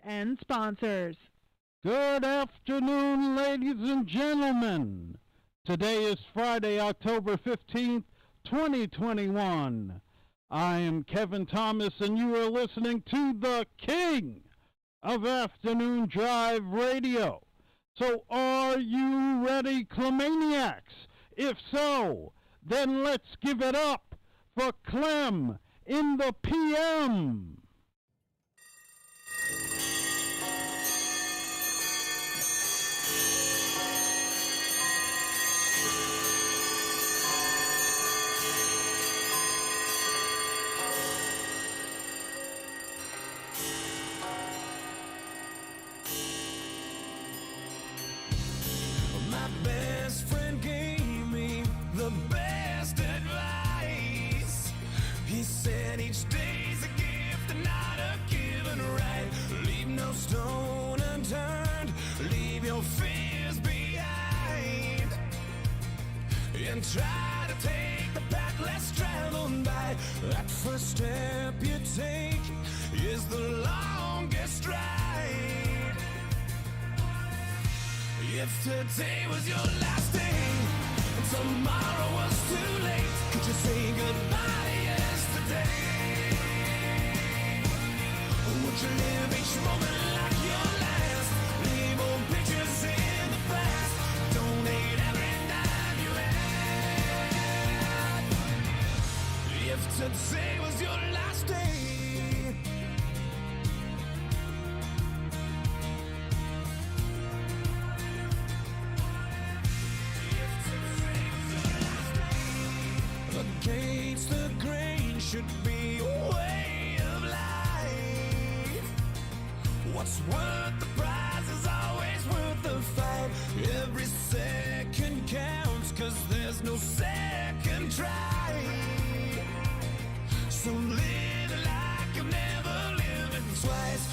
and sponsors. Good afternoon, ladies and gentlemen. Today is Friday, October 15th, 2021. I am Kevin Thomas, and you are listening to the King of Afternoon Drive Radio. So are you ready, Clemaniacs? If so, then let's give it up for Clem in the PM. He said each day's a gift and not a given right. Leave no stone unturned, leave your fears behind, and try to take the path less traveled by. That first step you take is the longest ride. If today was your last day and tomorrow was too late, could you say goodbye to yesterday? Would you live each moment like your last? Leave old pictures in the past. Donate every dime you had. If today was your last day, against the grain should be a way of life. What's worth the prize is always worth the fight. Every second counts, 'cause there's no second try. So live like you've never lived twice.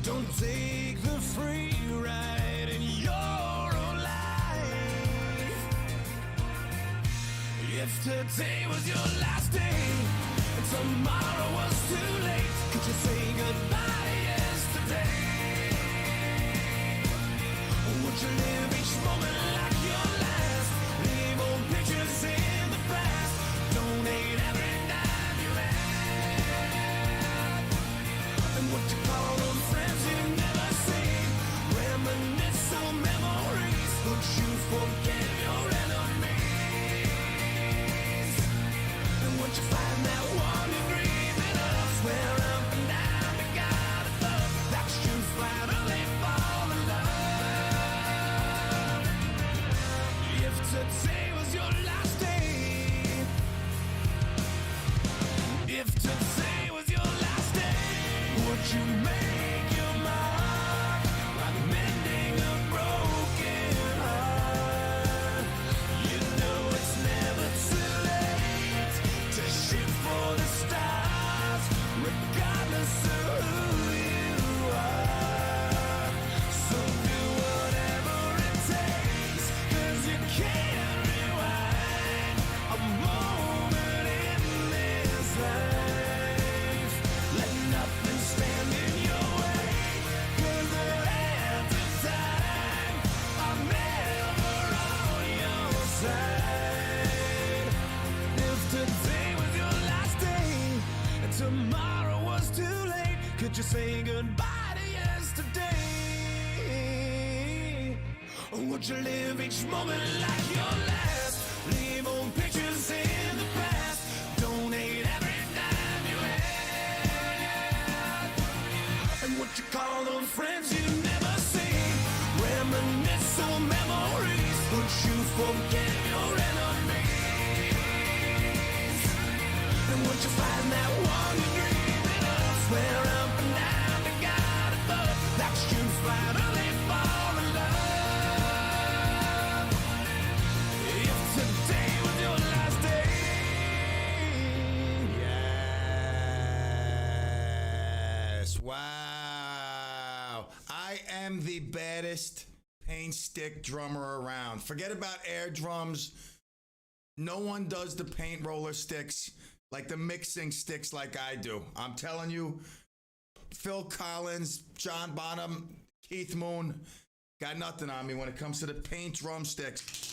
Don't take the free ride in your own life. If today was your last day and tomorrow was too late, could you say goodbye to yesterday? Would you live each moment like your last? Leave old pictures in the past. Donate every dime you had. And what you call those friends you never seen? Reminisce on memories. Don't you forget your enemies. Once you find that one you're dreaming of, swear up and down to God above that you finally fall in love. If today was your last day, if today was your last day, would you make your mark like mending a broken heart? You know it's never too late to shoot for the stars, regardless of who you are. So do whatever it takes, 'cause you can't rewind a moment in this life. Let nothing stand in your way, 'cause the hands of time are never on your side. If today was your last day and tomorrow was too late, could you say goodbye to yesterday? Or would you live each moment like your last? Leave old pictures in the past. Donate every dime you had. And what you call those friends you never see? Reminisce on memories. Would you forget your enemies? And once you find that one you're dreaming of, swear up and down to God above that you finally fall in love. If today was your last day, Yes. Wow. I am the baddest paint stick drummer around. Forget about air drums. No one does the paint roller sticks like the mixing sticks like I do. I'm telling you, Phil Collins, John Bonham, Keith Moon. Got nothing on me when it comes to the paint drumsticks.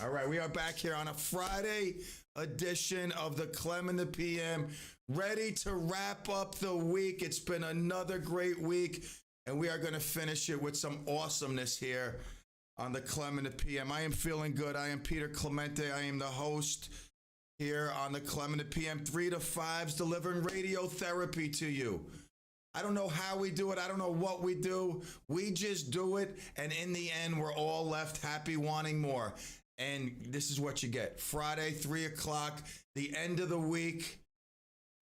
All right, we are back here on a Friday edition of the Clem and the PM, ready to wrap up the week. It's been another great week, and we are going to finish it with some awesomeness here on the Clem and the PM. I am feeling good. I am Peter Clemente. I am the host here on the Clem and the PM, 3 to 5s, delivering radio therapy to you. I don't know how we do it. I don't know what we do. We just do it, and in the end, we're all left happy, wanting more. And this is what you get. Friday, 3 o'clock, the end of the week.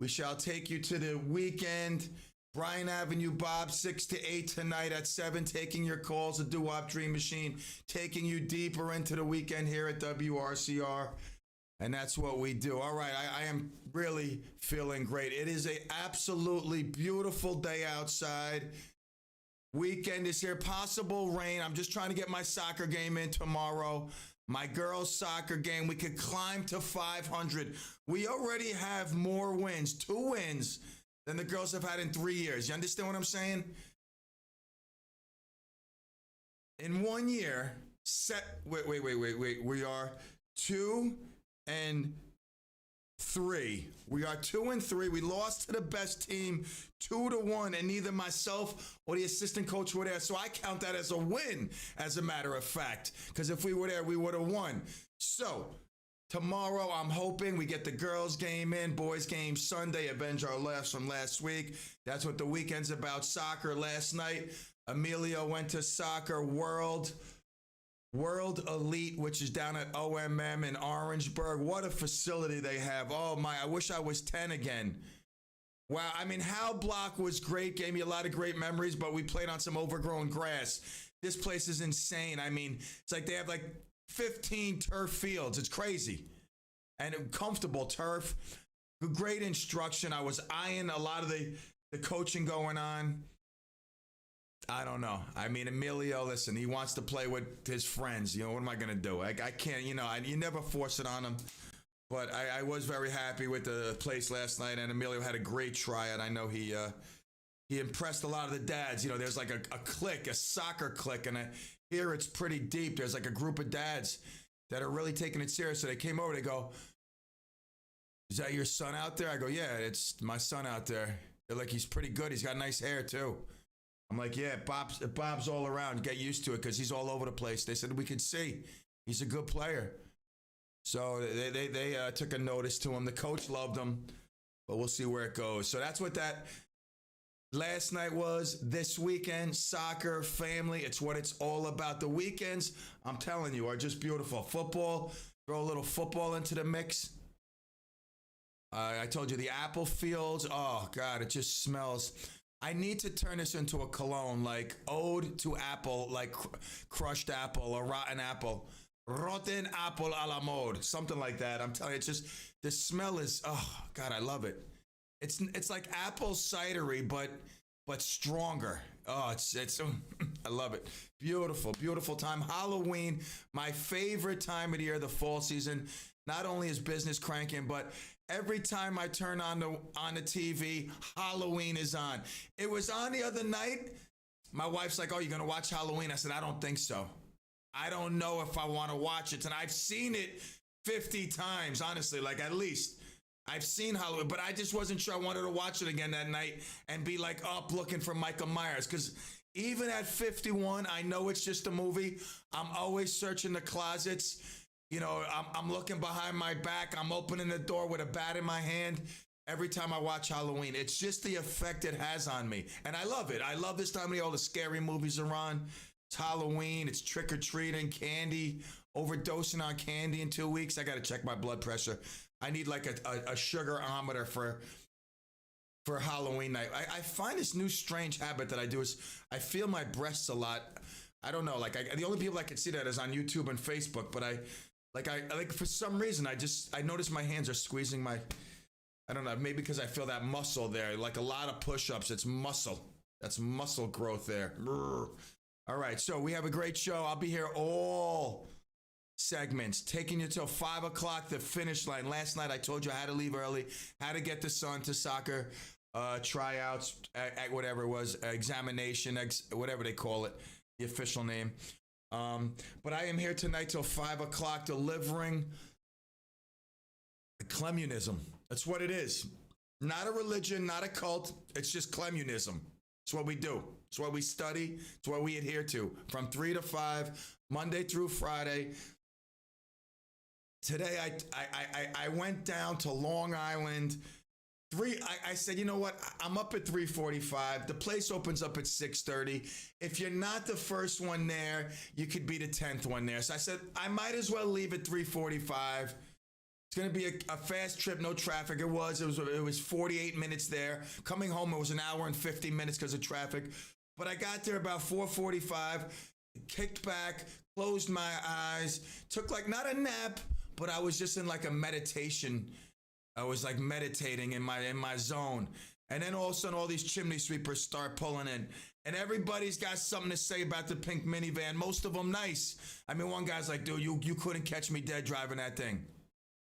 We shall take you to the weekend. Bryan Avenue Bob, 6 to 8 tonight at 7, taking your calls, the Doo-Wop Dream Machine, taking you deeper into the weekend here at WRCR. And that's what we do. All right, I am really feeling great. It is a absolutely beautiful day outside. Weekend is here. Possible rain. I'm just trying to get my soccer game in tomorrow. My girls' soccer game. We could climb to 500. We already have more wins, 2 wins, than the girls have had in 3 years. You understand what I'm saying? In 1 year, wait. We are 2 and 3. We are 2 and 3. We lost to the best team 2-1, and neither myself or the assistant coach were there. So I count that as a win, as a matter of fact, because if we were there, we would have won. So tomorrow, I'm hoping we get the girls' game in, boys' game Sunday, avenge our loss from last week. That's what the weekend's about. Soccer last night. Emilio went to Soccer World Elite, which is down at OMM in Orangeburg. What a facility they have. Oh my, I wish I was 10 again. Wow, I mean, Hal Block was great, gave me a lot of great memories, but we played on some overgrown grass. This place is insane. I mean, it's like they have like 15 turf fields. It's crazy. And comfortable turf. Great instruction. I was eyeing a lot of the coaching going on. I don't know. I mean, Emilio, listen, he wants to play with his friends. You know, what am I going to do? I can't, you never force it on him. But I was very happy with the place last night, and Emilio had a great tryout. I know he impressed a lot of the dads. You know, there's like a clique, a soccer clique, and here it's pretty deep. There's like a group of dads that are really taking it serious. So they came over, they go, "Is that your son out there?" I go, "Yeah, it's my son out there." They're like, "He's pretty good. He's got nice hair, too." I'm like, "Yeah, Bob's all around. Get used to it because he's all over the place." They said, "We could see. He's a good player." So they took a notice to him. The coach loved him, but we'll see where it goes. So that's what that last night was. This weekend, soccer, family, it's what it's all about. The weekends, I'm telling you, are just beautiful. Football, throw a little football into the mix. I told you the apple fields. Oh, God, it just smells. I need to turn this into a cologne, like ode to apple, like crushed apple or rotten apple. Rotten apple a la mode. Something like that. I'm telling you, it's just, the smell is, oh, God, I love it. It's like apple cidery, but stronger. Oh, it's I love it. Beautiful, beautiful time. Halloween, my favorite time of the year, the fall season. Not only is business cranking, but every time I turn on the TV, Halloween is on. It was on the other night. My wife's like, "Oh, you're going to watch Halloween?" I said, "I don't think so. I don't know if I want to watch it." And I've seen it 50 times, honestly, like at least. I've seen Halloween, but I just wasn't sure I wanted to watch it again that night and be like up looking for Michael Myers. Because even at 51, I know it's just a movie. I'm always searching the closets. You know, I'm looking behind my back. I'm opening the door with a bat in my hand every time I watch Halloween. It's just the effect it has on me. And I love it. I love this time of year. All the scary movies are on. It's Halloween. It's trick-or-treating, candy, overdosing on candy in 2 weeks. I got to check my blood pressure. I need like a sugar-ometer for Halloween night. I find this new strange habit that I do is I feel my breasts a lot. I don't know. Like the only people I can see that is on YouTube and Facebook. But I for some reason I notice my hands are squeezing my. I don't know. Maybe because I feel that muscle there. Like a lot of push-ups. It's muscle. That's muscle growth there. Brr. All right. So we have a great show. I'll be here all segments, taking you till 5 o'clock, the finish line. Last night I told you I had to leave early, how to get the son to soccer tryouts, at whatever it was, examination, whatever they call it, the official name. But I am here tonight till 5 o'clock delivering CLEMunism. That's what it is. Not a religion, not a cult. It's just CLEMunism. It's what we do. It's what we study. It's what we adhere to. From 3 to 5, Monday through Friday. Today, I went down to Long Island. I said, you know what? I'm up at 3:45. The place opens up at 6:30. If you're not the first one there, you could be the 10th one there. So I said, I might as well leave at 3:45. It's going to be a fast trip, no traffic. It was 48 minutes there. Coming home, it was an hour and 50 minutes because of traffic. But I got there about 4:45, kicked back, closed my eyes, took like not a nap, but I was just in like a meditation. I was like meditating in my zone. And then all of a sudden, all these chimney sweepers start pulling in. And everybody's got something to say about the pink minivan. Most of them nice. I mean, one guy's like, dude, you couldn't catch me dead driving that thing.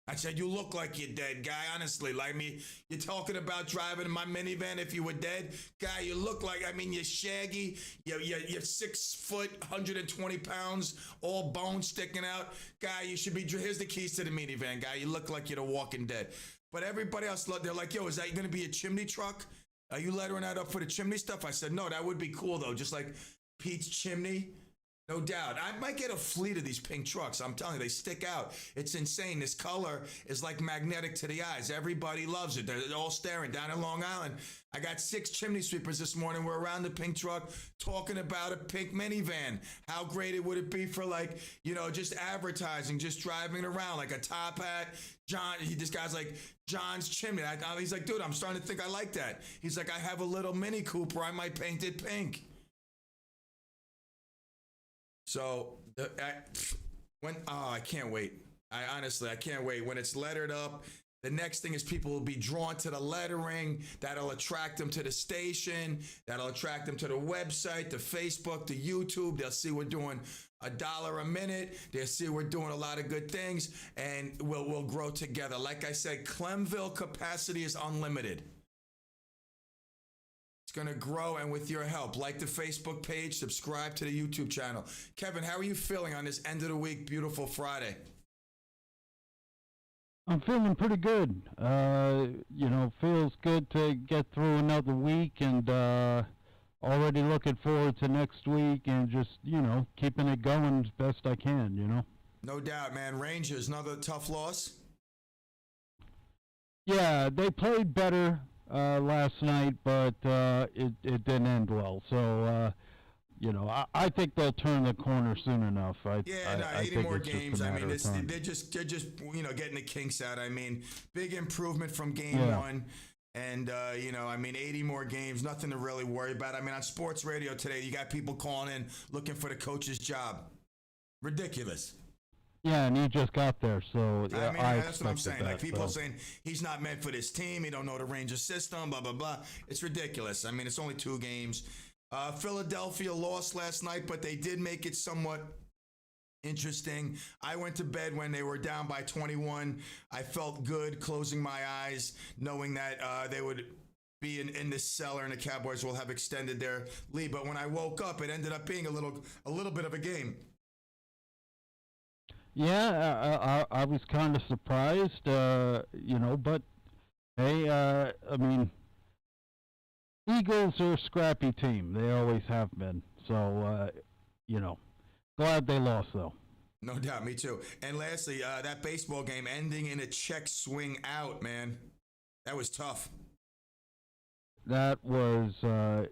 I said, you look like you're dead, guy. Honestly, like me, you're talking about driving my minivan if you were dead. Guy, you look like, I mean, you're shaggy. You're 6 foot, 120 pounds, all bones sticking out. Guy, you should be, here's the keys to the minivan, guy. You look like you're the walking dead. But everybody else, they're like, yo, is that going to be a chimney truck? Are you lettering that up for the chimney stuff? I said, no, that would be cool, though. Just like Pete's chimney. No doubt. I might get a fleet of these pink trucks. I'm telling you, they stick out. It's insane. This color is like magnetic to the eyes. Everybody loves it. They're all staring down in Long Island. I got 6 chimney sweepers this morning. We're around the pink truck talking about a pink minivan. How great it would it be for, like, you know, just advertising, just driving around like a top hat. This guy's like, John's chimney. He's like, dude, I'm starting to think I like that. He's like, I have a little Mini Cooper. I might paint it pink. So I can't wait. I can't wait. When it's lettered up, the next thing is people will be drawn to the lettering. That'll attract them to the station. That'll attract them to the website, the Facebook, the YouTube. They'll see we're doing $1 a minute. They'll see we're doing a lot of good things, and we'll grow together. Like I said, Clemville capacity is unlimited. Going to grow, and with your help, like the Facebook page, subscribe to the YouTube channel. Kevin, how are you feeling on this end of the week, beautiful Friday? I'm feeling pretty good. Feels good to get through another week, and already looking forward to next week, and just, keeping it going as best I can, No doubt, man. Rangers, another tough loss? Yeah, they played better last night, but it didn't end well. So, I think they'll turn the corner soon enough. 80 more games. I mean, they're just getting the kinks out. I mean, big improvement from game one. And, 80 more games, nothing to really worry about. I mean, on sports radio today, you got people calling in looking for the coach's job. Ridiculous. Yeah, and he just got there, so that's what I'm saying. Like, people saying he's not meant for this team. He don't know the Rangers system, blah, blah, blah. It's ridiculous. I mean, it's only 2 games. Philadelphia lost last night, but they did make it somewhat interesting. I went to bed when they were down by 21. I felt good closing my eyes, knowing that they would be in this cellar and the Cowboys will have extended their lead. But when I woke up, it ended up being a little bit of a game. Yeah, I was kind of surprised, but hey, Eagles are a scrappy team. They always have been. So, glad they lost, though. No doubt, me too. And lastly, that baseball game ending in a check swing out, man. That was tough. That was, the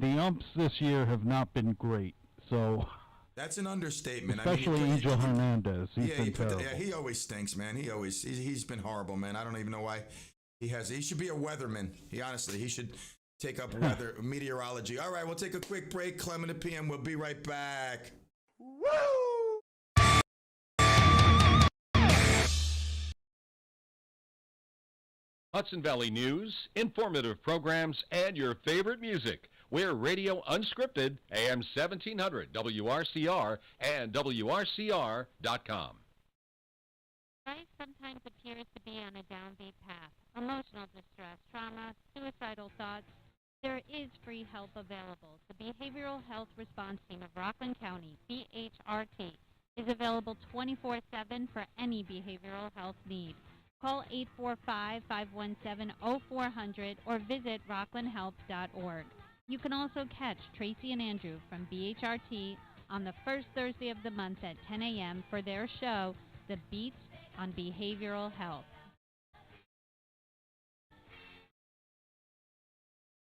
umps this year have not been great, so... That's an understatement. Especially Angel Hernandez. He always stinks, man. He's been horrible, man. I don't even know why he should be a weatherman. He should take up meteorology. All right, we'll take a quick break. Clem and the PM. We'll be right back. Woo! Hudson Valley News, informative programs, and your favorite music. We're Radio Unscripted, AM 1700, WRCR, and WRCR.com. Life sometimes appears to be on a downbeat path. Emotional distress, trauma, suicidal thoughts. There is free help available. The Behavioral Health Response Team of Rockland County, BHRT, is available 24/7 for any behavioral health need. Call 845-517-0400 or visit rocklandhelp.org. You can also catch Tracy and Andrew from BHRT on the first Thursday of the month at 10 a.m. for their show, The Beats on Behavioral Health.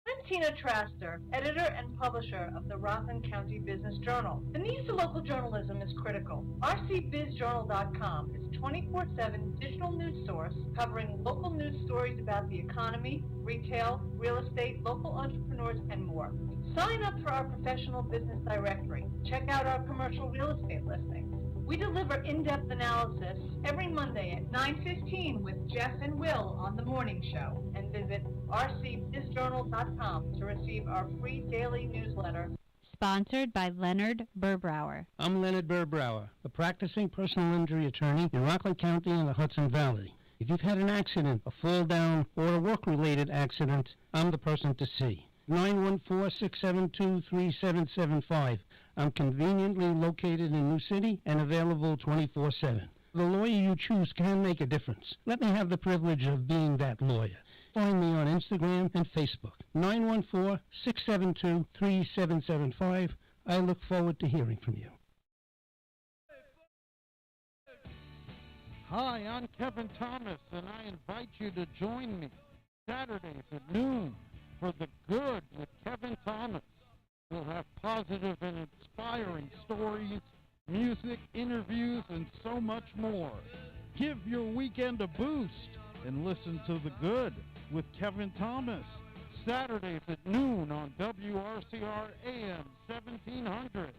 I'm Tina Traster, editor and publisher of the Rockland County Business Journal. The need for local journalism is critical. rcbizjournal.com is a 24/7 digital news source covering local news stories about the economy, retail, real estate, local entrepreneurs, and more. Sign up for our professional business directory. Check out our commercial real estate listings. We deliver in-depth analysis every Monday at 9:15 with Jeff and Will on The Morning Show. And visit rcbizjournal.com to receive our free daily newsletter. Sponsored by Leonard Burbrower. I'm Leonard Burbrower, a practicing personal injury attorney in Rockland County and the Hudson Valley. If you've had an accident, a fall down, or a work-related accident, I'm the person to see. 914-672-3775. I'm conveniently located in New City and available 24/7. The lawyer you choose can make a difference. Let me have the privilege of being that lawyer. Find me on Instagram and Facebook. 914-672-3775. I look forward to hearing from you. Hi, I'm Kevin Thomas, and I invite you to join me Saturdays at noon for The Good with Kevin Thomas. We'll have positive and inspiring stories, music, interviews, and so much more. Give your weekend a boost and listen to The Good with Kevin Thomas, Saturdays at noon on WRCR AM 1700.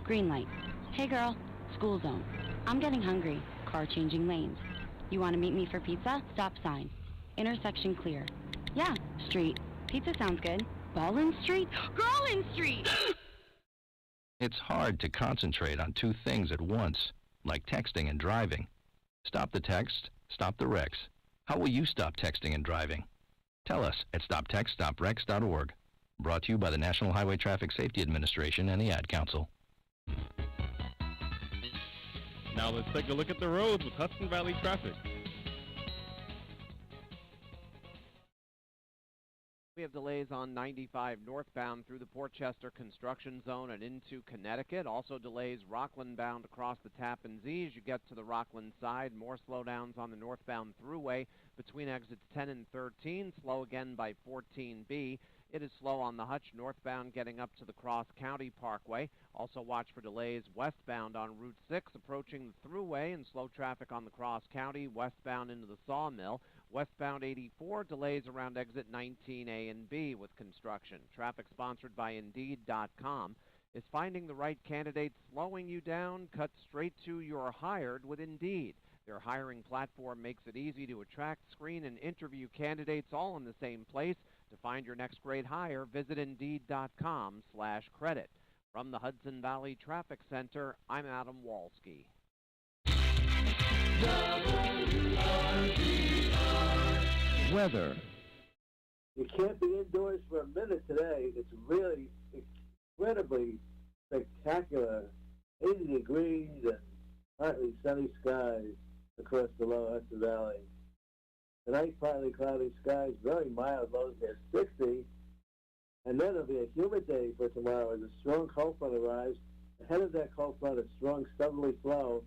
Green light. Hey girl, school zone. I'm getting hungry. Car changing lanes. You want to meet me for pizza? Stop sign. Intersection clear. Yeah, street. Pizza sounds good. Ballin Street? Girlin Street! It's hard to concentrate on two things at once, like texting and driving. Stop the text, stop the wrecks. How will you stop texting and driving? Tell us at stoptextstopwrecks.org. Brought to you by the National Highway Traffic Safety Administration and the Ad Council. Now let's take a look at the roads with Hudson Valley traffic. We have delays on 95 northbound through the Port Chester construction zone and into Connecticut. Also delays Rockland bound across the Tappan Zee as you get to the Rockland side. More slowdowns on the northbound thruway between exits 10 and 13. Slow again by 14B. It is slow on the Hutch northbound getting up to the Cross County Parkway. Also watch for delays westbound on Route 6 approaching the thruway and slow traffic on the Cross County westbound into the Sawmill. Westbound 84 delays around exit 19A and B with construction. Traffic sponsored by Indeed.com. Is finding the right candidate slowing you down? Cut straight to you're hired with Indeed. Their hiring platform makes it easy to attract, screen, and interview candidates all in the same place. To find your next great hire, visit Indeed.com/credit. From the Hudson Valley Traffic Center, I'm Adam Walski. Weather. You can't be indoors for a minute today. It's really incredibly spectacular. 80 degrees and partly sunny skies across the lower Hudson Valley. Tonight, partly cloudy skies, very mild, lows near 60. And then it'll be a humid day for tomorrow as a strong cold front arrives. Ahead of that cold front, a strong southerly flow.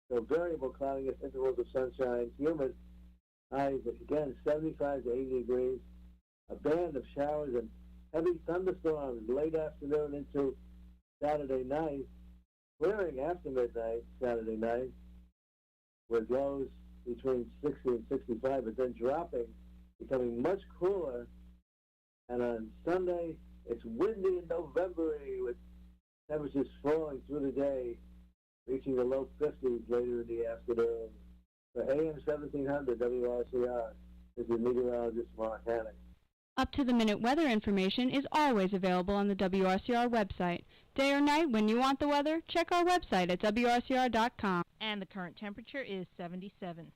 So variable cloudiness, intervals of sunshine, humid. Highs, again, 75 to 80 degrees. A band of showers and heavy thunderstorms late afternoon into Saturday night. Clearing after midnight, Saturday night, with lows between 60 and 65, but then dropping, becoming much cooler. And on Sunday, it's windy and November-y with temperatures falling through the day, reaching the low 50s later in the afternoon. For AM 1700 WRCR, this is meteorologist Mark Hannock. Up-to-the-minute weather information is always available on the WRCR website. Day or night, when you want the weather, check our website at WRCR.com. And the current temperature is 77.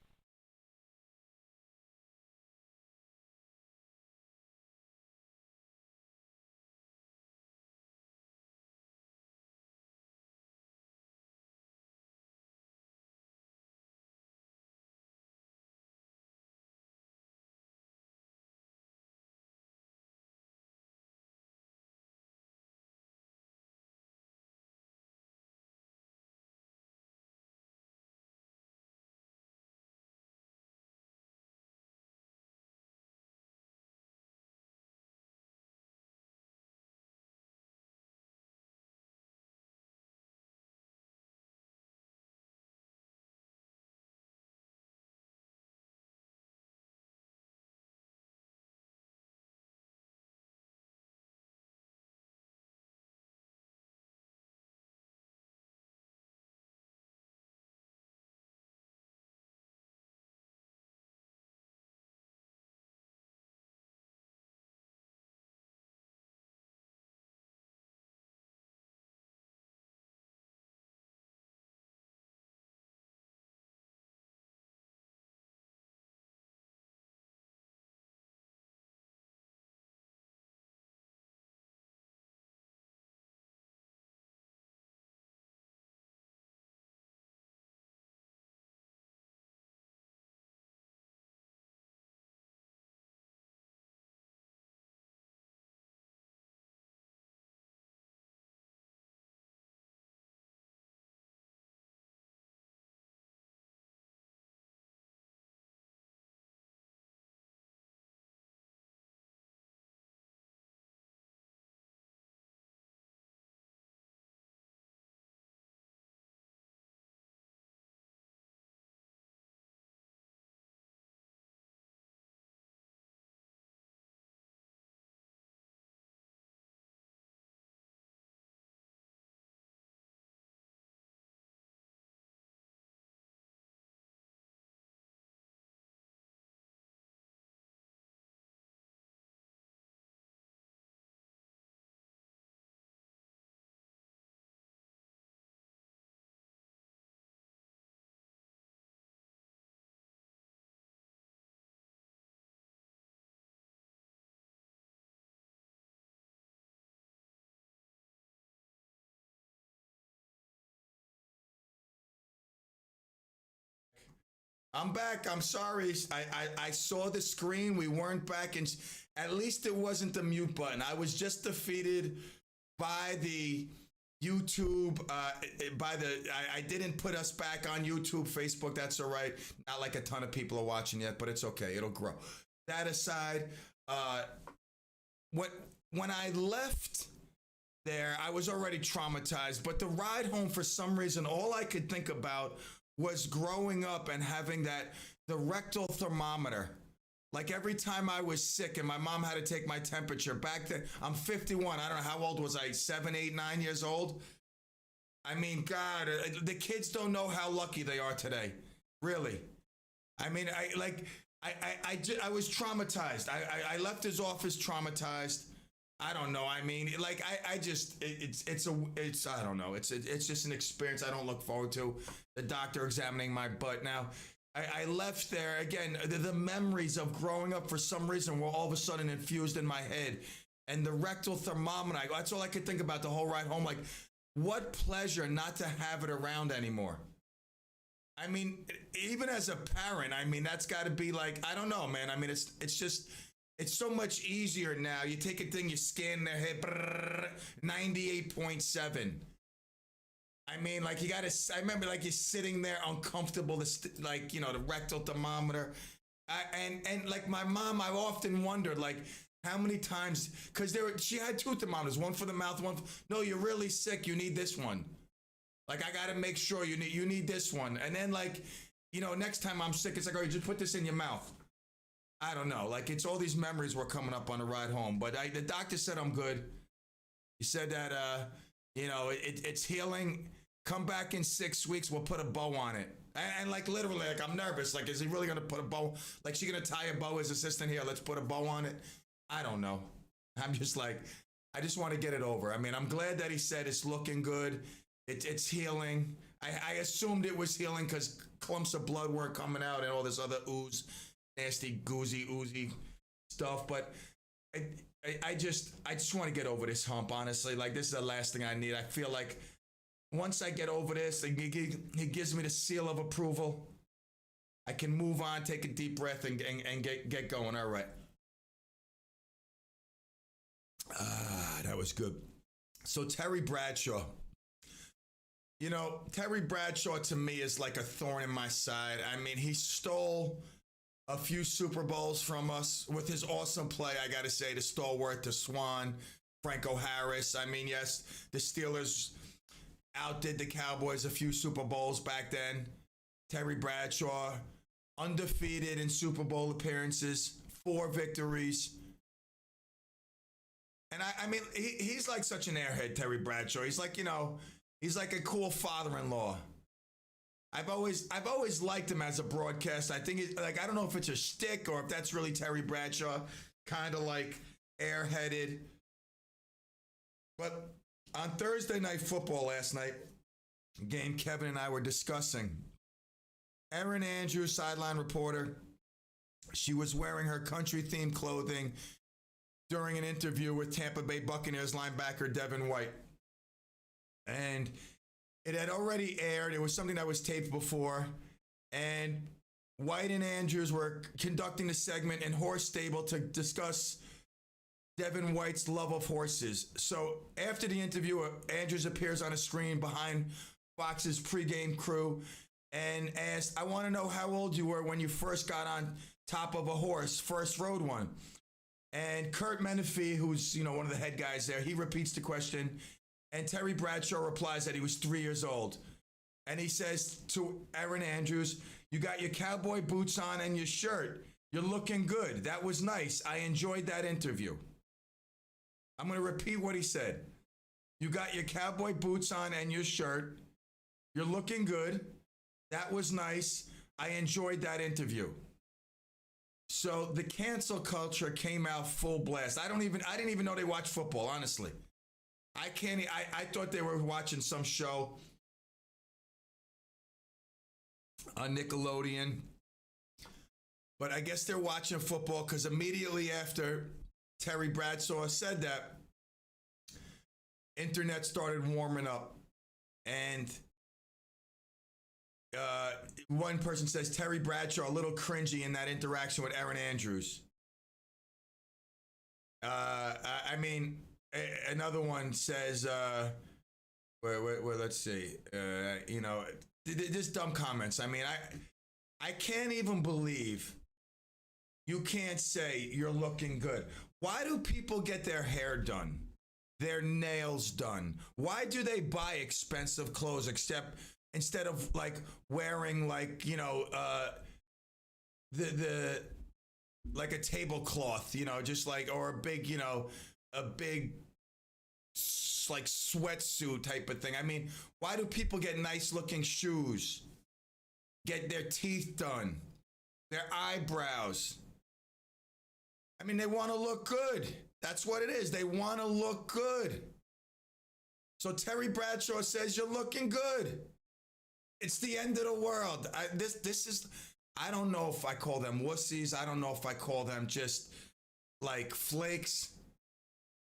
I'm back. I'm sorry. I saw the screen. We weren't back. And at least it wasn't the mute button. I was just defeated by the YouTube. I didn't put us back on YouTube, Facebook. That's all right. Not like a ton of people are watching yet, but it's okay. It'll grow. That aside, when I left there, I was already traumatized. But the ride home, for some reason, all I could think about was growing up and having the rectal thermometer. Like every time I was sick and my mom had to take my temperature back then, I'm 51. I don't know, how old was I? 7, 8, 9 years old? I mean, God, the kids don't know how lucky they are today. Really. I mean, I was traumatized. I left his office traumatized. I don't know. I mean, like, I don't know. It's just an experience I don't look forward to. The doctor examining my butt. Now, I left there again. The memories of growing up for some reason were all of a sudden infused in my head, and the rectal thermometer. That's all I could think about the whole ride home. Like, what pleasure not to have it around anymore. I mean, even as a parent, I mean, that's got to be like, I don't know, man. I mean, it's just. It's so much easier now. You take a thing, you scan their head, 98.7. I mean, like, I remember, like, you're sitting there uncomfortable, like, you know, the rectal thermometer. And like, my mom, I often wondered, like, how many times, because she had 2 thermometers, one for the mouth, no, you're really sick, you need this one. Like, I got to make sure you need this one. And then, like, you know, next time I'm sick, it's like, oh, you just put this in your mouth. I don't know. Like, it's all these memories were coming up on the ride home. But the doctor said I'm good. He said that, you know, it's healing. Come back in 6 weeks. We'll put a bow on it. And like literally, like I'm nervous. Like, is he really gonna put a bow? Like, she gonna tie a bow as assistant here? Let's put a bow on it. I don't know. I'm just like, I just want to get it over. I mean, I'm glad that he said it's looking good. It's healing. I assumed it was healing because clumps of blood weren't coming out and all this other ooze, nasty, oozy stuff. But I just want to get over this hump, honestly. Like, this is the last thing I need. I feel like once I get over this, he gives me the seal of approval. I can move on, take a deep breath, and get going. All right. That was good. So Terry Bradshaw. You know, Terry Bradshaw to me is like a thorn in my side. I mean, he stole a few Super Bowls from us with his awesome play, I got to say, the stalwart, the Swan, Franco Harris. I mean, yes, the Steelers outdid the Cowboys a few Super Bowls back then. Terry Bradshaw, undefeated in Super Bowl appearances, 4 victories. And I mean, he's like such an airhead, Terry Bradshaw. He's like, you know, he's like a cool father-in-law. I've always liked him as a broadcast. I think I don't know if it's a shtick or if that's really Terry Bradshaw, kind of like airheaded. But on Thursday Night Football last night, a game Kevin and I were discussing, Erin Andrews, sideline reporter, she was wearing her country-themed clothing during an interview with Tampa Bay Buccaneers linebacker Devin White. And it had already aired. It was something that was taped before. And White and Andrews were conducting the segment in Horse Stable to discuss Devin White's love of horses. So after the interview, Andrews appears on a screen behind Fox's pregame crew and asked, I want to know how old you were when you first got on top of a horse, first rode one. And Kurt Menefee, who's, you know, one of the head guys there, he repeats the question. And Terry Bradshaw replies that he was 3 years old. And he says to Erin Andrews, you got your cowboy boots on and your shirt. You're looking good. That was nice. I enjoyed that interview. I'm going to repeat what he said. You got your cowboy boots on and your shirt. You're looking good. That was nice. I enjoyed that interview. So the cancel culture came out full blast. I didn't even know they watched football, honestly. I thought they were watching some show on Nickelodeon. But I guess they're watching football because immediately after Terry Bradshaw said that, internet started warming up. And one person says, Terry Bradshaw, a little cringy in that interaction with Erin Andrews. I mean, another one says, let's see, you know, just dumb comments. I mean, I can't even believe you can't say you're looking good. Why do people get their hair done, their nails done? Why do they buy expensive clothes instead of like wearing like, you know, the like a tablecloth, you know, just like, or a big, you know, a big like sweatsuit type of thing. I mean, why do people get nice looking shoes, get their teeth done, their eyebrows? I mean, they want to look good. That's what it is. They want to look good. So Terry Bradshaw says, you're looking good. It's the end of the world. This is, I don't know if I call them wussies. I don't know if I call them just like flakes.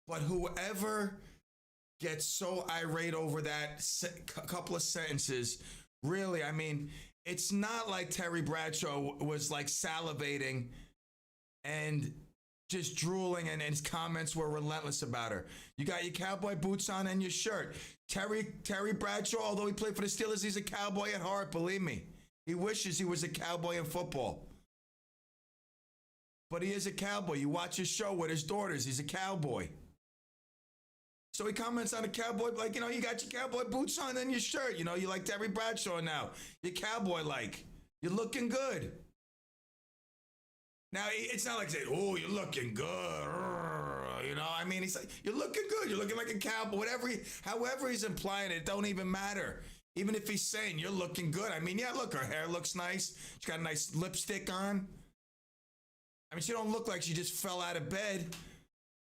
But whoever gets so irate over that couple of sentences, really, I mean, it's not like Terry Bradshaw was like salivating and just drooling, and his comments were relentless about her. You got your cowboy boots on and your shirt. Terry Bradshaw, although he played for the Steelers, he's a cowboy at heart, believe me. He wishes he was a cowboy in football. But he is a cowboy. You watch his show with his daughters, he's a cowboy. So he comments on a cowboy, like, you know, you got your cowboy boots on and your shirt. You know, you like Terry Bradshaw now. You're cowboy-like. You're looking good. Now, it's not like saying, oh, you're looking good. You know, I mean, he's like, you're looking good. You're looking like a cowboy. However he's implying it, don't even matter. Even if he's saying, you're looking good. I mean, yeah, look, her hair looks nice. She's got a nice lipstick on. I mean, she don't look like she just fell out of bed.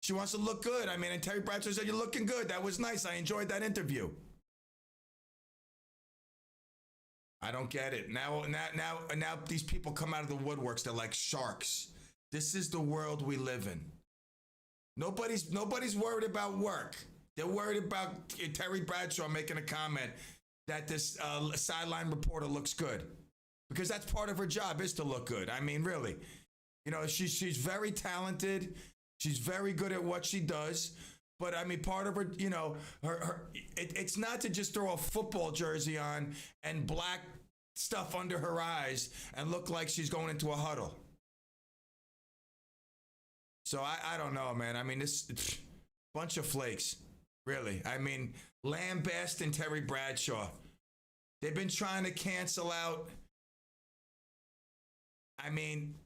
She wants to look good. I mean, and Terry Bradshaw said, you're looking good. That was nice. I enjoyed that interview. I don't get it. Now these people come out of the woodworks. They're like sharks. This is the world we live in. Nobody's worried about work. They're worried about Terry Bradshaw making a comment that this sideline reporter looks good, because that's part of her job, is to look good. I mean, really, you know, she's very talented. She's very good at what she does. But I mean, part of her, you know, it's not to just throw a football jersey on and black stuff under her eyes and look like she's going into a huddle. So I don't know, man. I mean, this bunch of flakes, really. I mean, lambasting Terry Bradshaw. They've been trying to cancel out, I mean,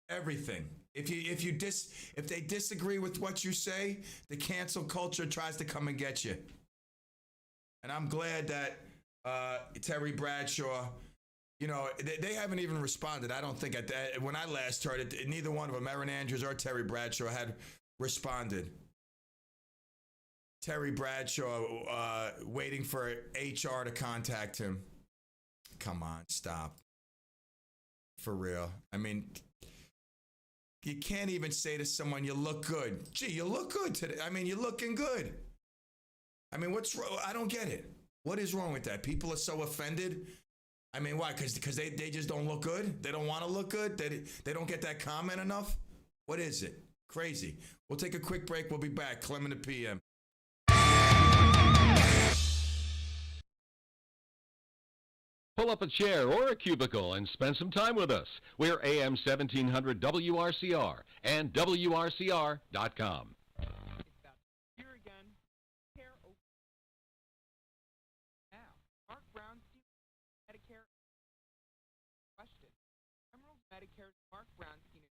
everything. If they disagree with what you say, the cancel culture tries to come and get you. And I'm glad that Terry Bradshaw, you know, they haven't even responded. I don't think when I last heard it, neither one of them, Erin Andrews or Terry Bradshaw, had responded. Terry Bradshaw waiting for HR to contact him. Come on, stop. For real. I mean, you can't even say to someone, you look good. Gee, you look good today. I mean, you're looking good. I mean, what's wrong? I don't get it. What is wrong with that? People are so offended. I mean, why? Because they just don't look good? They don't want to look good? They don't get that comment enough? What is it? Crazy. We'll take a quick break. We'll be back. Clem in the PM. Pull up a chair or a cubicle and spend some time with us. We're AM 1700 WRCR and WRCR.com. Here again, care open. Now, Mark Brown's Medicare question. Emerald Medicare's Mark Brownstein is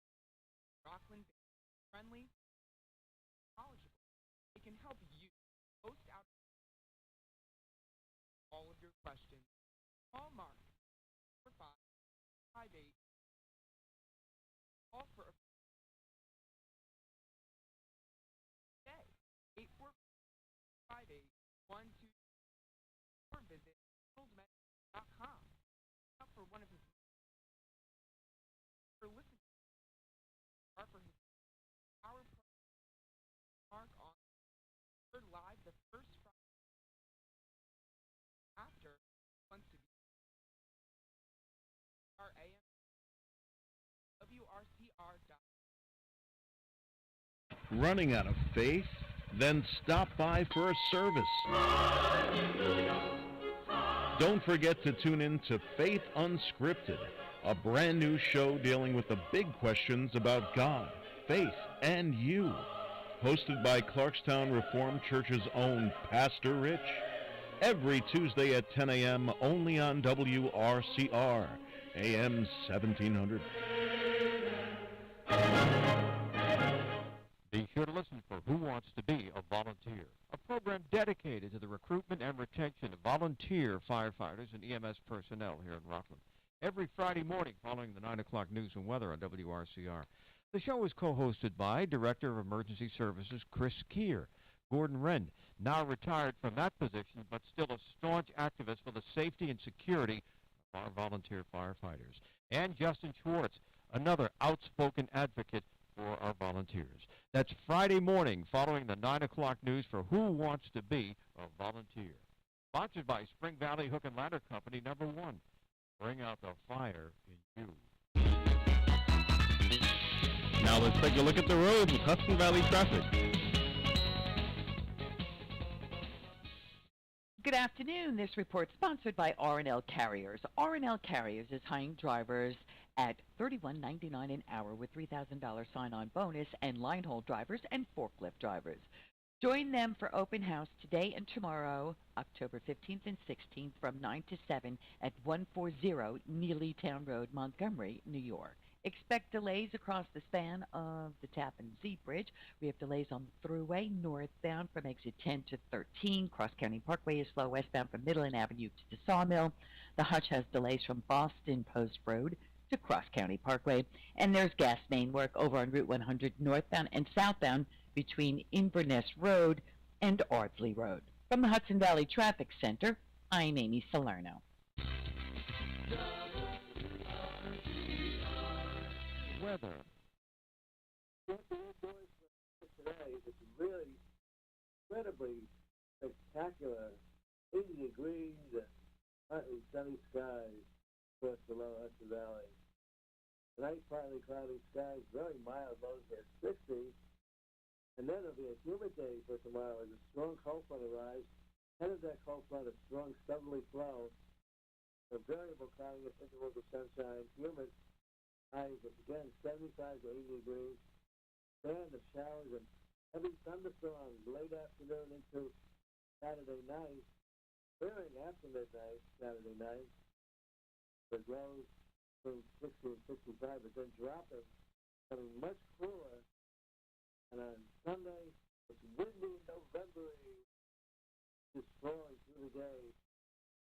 Rockland, friendly, knowledgeable. They can help you post out all of your questions. Call Mark 4558. Call for a day 845-812 or visit emeraldmedic.com. Up for one of his for listening for his Power Mark on live the first Friday after wants to be our AM WRCR. Running out of faith? Then stop by for a service. Don't forget to tune in to Faith Unscripted, a brand new show dealing with the big questions about God, faith, and you. Hosted by Clarkstown Reformed Church's own Pastor Rich. Every Tuesday at 10 a.m. only on WRCR, AM 1700. Be sure to listen for Who Wants to Be a Volunteer, a program dedicated to the recruitment and retention of volunteer firefighters and EMS personnel here in Rockland. Every Friday morning following the 9 o'clock news and weather on WRCR. The show is co-hosted by Director of Emergency Services Chris Keir. Gordon Wren, now retired from that position, but still a staunch activist for the safety and security of our volunteer firefighters. And Justin Schwartz, another outspoken advocate for our volunteers. That's Friday morning following the 9 o'clock news for Who Wants to Be a Volunteer. Sponsored by Spring Valley Hook and Ladder Company, #1. Bring out the fire in you. Now let's take a look at the roads with Hudson Valley traffic. Good afternoon. This report sponsored by R&L Carriers. R&L Carriers is hiring drivers at $31.99 an hour with $3,000 sign-on bonus, and line haul drivers and forklift drivers. Join them for open house today and tomorrow, October 15th and 16th from 9 to 7 at 140 Neely Town Road, Montgomery, New York. Expect delays across the span of the Tappan Zee Bridge. We have delays on the thruway northbound from exit 10 to 13. Cross County Parkway is slow westbound from Midland Avenue to the Sawmill. The Hutch has delays from Boston Post Road to Cross County Parkway. And there's gas main work over on Route 100 northbound and southbound between Inverness Road and Ardsley Road. From the Hudson Valley Traffic Center, I'm Amy Salerno. Weather. Today, it's really incredibly spectacular. 80 degrees and partly sunny skies across the lower Hudson Valley. Tonight, partly cloudy skies, very mild, lows at 60. And then it'll be a humid day for tomorrow as a strong cold front arrives. Head of that cold front, a strong southerly flow. A variable cloudiness intervals of sunshine, humid. Highs again 75 to 80 degrees. Then the showers and heavy thunderstorms late afternoon into Saturday night. Clearing after midnight Saturday night. The lows between 60 and 65, but then dropping, becoming much cooler. And on Sunday, it's windy and November-y. Just flowing through the day,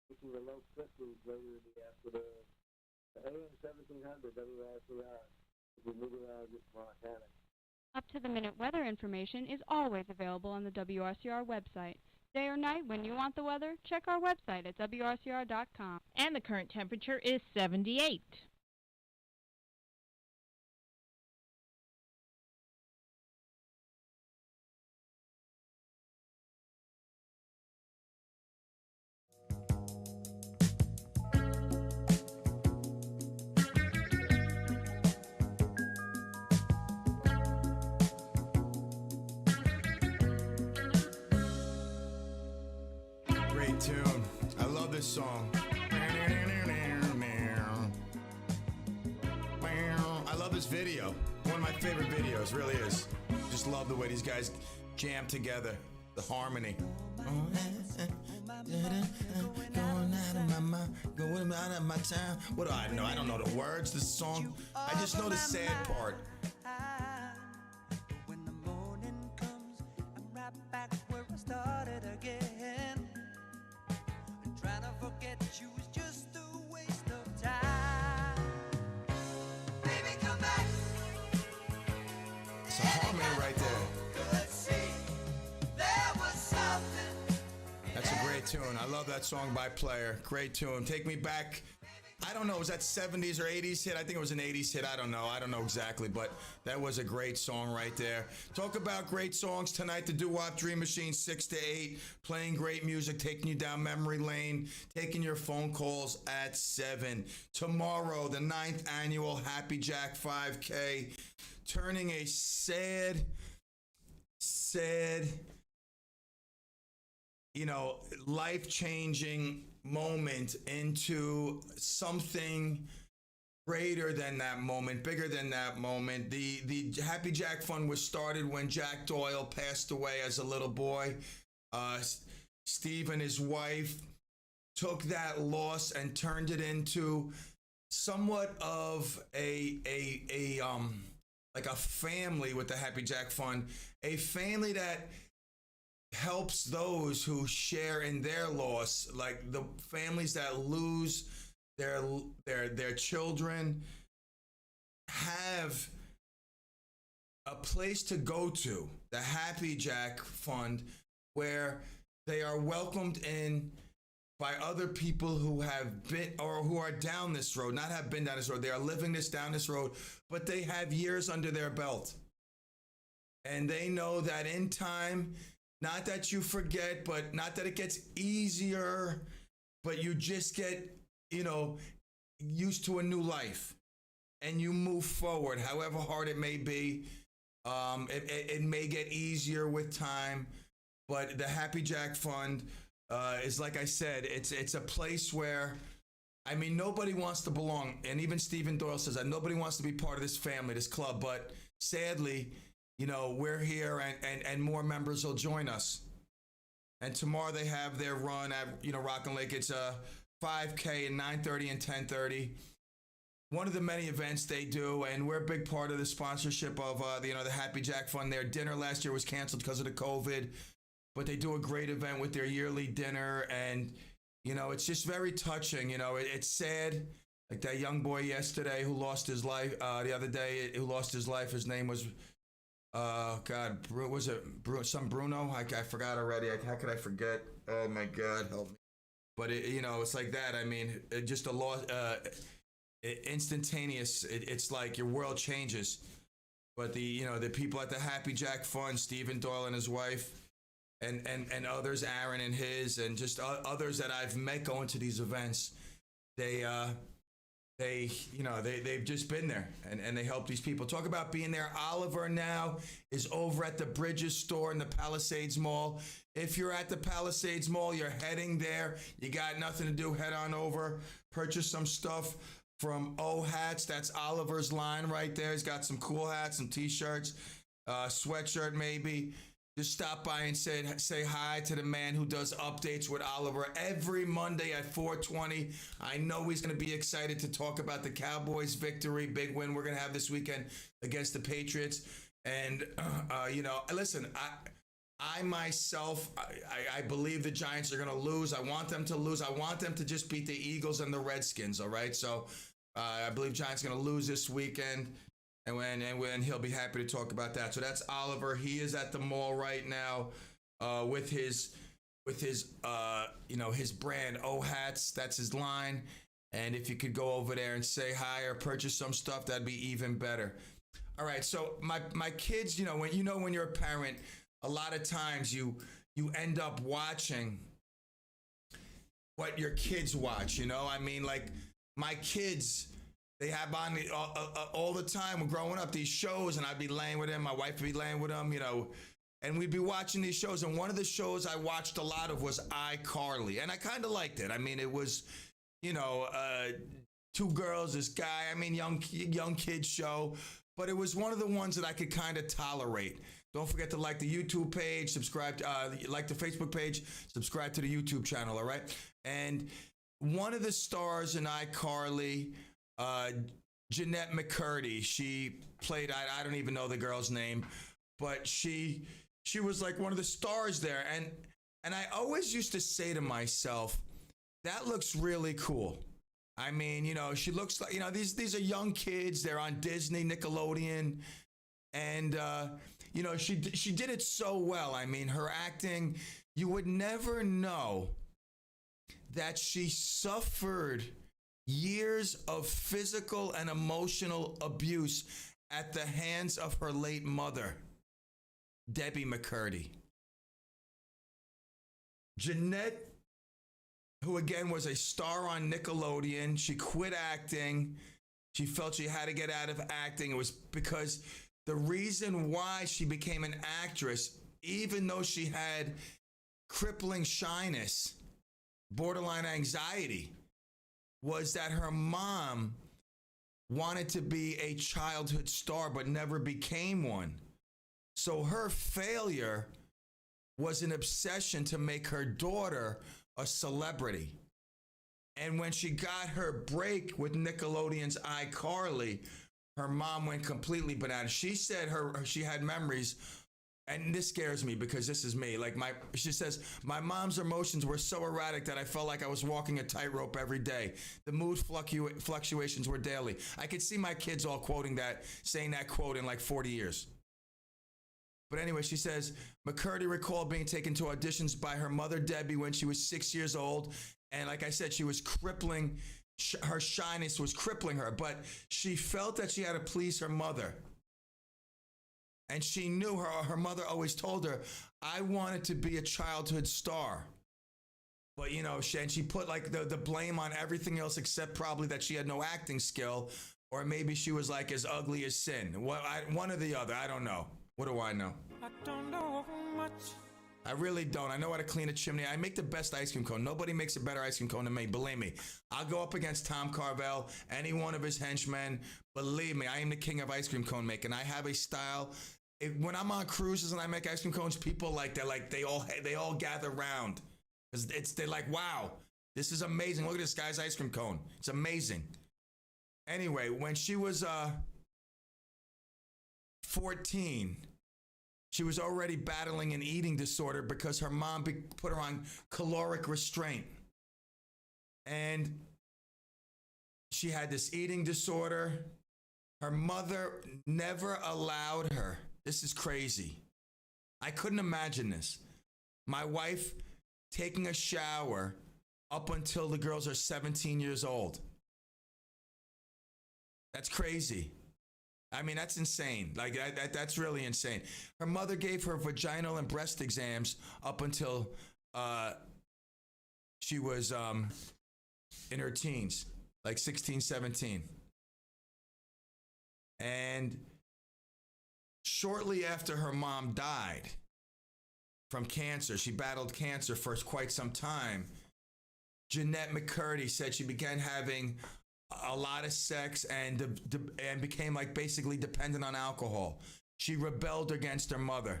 reaching the low 50s later in the afternoon. AM 1700 WRCR, the meteorologist Mark Hannock. Up-to-the-minute weather information is always available on the WRCR website. Day or night, when you want the weather, check our website at WRCR.com. And the current temperature is 78. Great tune. I love this song. I love this video. One of my favorite videos, really is. Just love the way these guys jam together. The harmony. Going out of my mind, going out of my town. What do I know? I don't know the words to the song. I just know the sad part. When the morning comes, I'm right back where I started again. And trying to forget you is just a waste of time. Baby, come back. It's a harmony right there. Could see there was something. That's a great tune. I love that song by Player. Great tune. Take me back. I don't know. Was that 70s or 80s hit? I think it was an 80s hit. I don't know. I don't know exactly, but that was a great song right there. Talk about great songs tonight. The Doo-Wop Dream Machine, 6 to 8. Playing great music, taking you down memory lane, taking your phone calls at 7. Tomorrow, the 9th annual Happy Jack 5K. Turning a sad, life-changing moment into something greater than that moment, bigger than that moment. The Happy Jack Fund was started when Jack Doyle passed away as a little boy. Steve and his wife took that loss and turned it into somewhat of a family with the Happy Jack Fund, a family that helps those who share in their loss, like the families that lose their children, have a place to go to, the Happy Jack Fund, where they are welcomed in by other people who have been or who are down this road, not have been down this road. They are living down this road, but they have years under their belt. And they know that in time, not that you forget, but not that it gets easier, but you just get, used to a new life and you move forward, however hard it may be. It may get easier with time, but the Happy Jack Fund is, like I said, it's a place where, nobody wants to belong. And even Stephen Doyle says that nobody wants to be part of this family, this club, but sadly, we're here and more members will join us. And tomorrow they have their run at, Rock and Lake. It's a 5K at 9:30 and 10:30. one of the many events they do, and we're a big part of the sponsorship of the Happy Jack Fund. Their dinner last year was canceled because of the COVID, but they do a great event with their yearly dinner, and it's just very touching. It's sad. Like that young boy yesterday who lost his life the other day, who lost his life. His name was was it some Bruno? I forgot already. How could I forget? Oh my God, help me. But it's like that. I mean, just a loss. Instantaneous. It's like your world changes. But the people at the Happy Jack Fund, Stephen Doyle and his wife, and others, Aaron and his, and just others that I've met going to these events, they've just been there and they help these people. Talk about being there. Oliver now is over at the Bridges store in the Palisades Mall. If you're at the Palisades Mall, you're heading there, you got nothing to do, head on over, purchase some stuff from O Hats. That's Oliver's line right there. He's got some cool hats, some t-shirts, sweatshirt maybe. Just stop by and say hi to the man who does updates with Oliver every Monday at 4:20. I know he's going to be excited to talk about the Cowboys' victory, big win we're going to have this weekend against the Patriots. And, listen, I myself, I believe the Giants are going to lose. I want them to lose. I want them to just beat the Eagles and the Redskins, all right? So I believe Giants are going to lose this weekend. And when he'll be happy to talk about that. So that's Oliver. He is at the mall right now with his brand O Hats. That's his line. And if you could go over there and say hi or purchase some stuff, that'd be even better. All right. So my kids, when you're a parent, a lot of times you end up watching what your kids watch. I mean, like my kids. They have on all the time growing up these shows, and I'd be laying with them. My wife would be laying with them, and we'd be watching these shows. And one of the shows I watched a lot of was iCarly, and I kind of liked it. I mean, it was, two girls, this guy. I mean, young kid show, but it was one of the ones that I could kind of tolerate. Don't forget to like the YouTube page, subscribe, like the Facebook page, subscribe to the YouTube channel. All right, and one of the stars in iCarly. Jeanette McCurdy, she played, I don't even know the girl's name, but she was like one of the stars there. And I always used to say to myself, that looks really cool. I mean, she looks like, these are young kids. They're on Disney, Nickelodeon. And, she did it so well. I mean, her acting, you would never know that she suffered years of physical and emotional abuse at the hands of her late mother, Debbie McCurdy. Jeanette, who again was a star on Nickelodeon, she quit acting. She felt she had to get out of acting. It was because the reason why she became an actress, even though she had crippling shyness, borderline anxiety, was that her mom wanted to be a childhood star but never became one. So her failure was an obsession to make her daughter a celebrity. And when she got her break with Nickelodeon's iCarly, her mom went completely bananas. She said she had memories. And this scares me because this is me. She says, my mom's emotions were so erratic that I felt like I was walking a tightrope every day. The mood fluctuations were daily. I could see my kids all saying that quote in like 40 years. But anyway, she says, McCurdy recalled being taken to auditions by her mother, Debbie, when she was 6 years old. And like I said, she was crippling. Her shyness was crippling her, but she felt that she had to please her mother. And she knew her mother always told her, I wanted to be a childhood star. But, she put like the blame on everything else except probably that she had no acting skill, or maybe she was like as ugly as sin. One or the other. I don't know. What do I know? I don't know much. I really don't. I know how to clean a chimney. I make the best ice cream cone. Nobody makes a better ice cream cone than me. Believe me. I'll go up against Tom Carvel, any one of his henchmen. Believe me, I am the king of ice cream cone making. I have a style. When I'm on cruises and I make ice cream cones, people they all gather around because they're like, wow, this is amazing. Look at this guy's ice cream cone. It's amazing. Anyway, when she was 14, she was already battling an eating disorder because her mom put her on caloric restraint. And she had this eating disorder. Her mother never allowed her. This is crazy. I couldn't imagine this. My wife taking a shower up until the girls are 17 years old. That's crazy. I mean, that's insane. Like, that's really insane. Her mother gave her vaginal and breast exams up until she was in her teens, like 16, 17. And shortly after her mom died from cancer, she battled cancer for quite some time. Jeanette McCurdy said she began having a lot of sex and became like basically dependent on alcohol. She rebelled against her mother,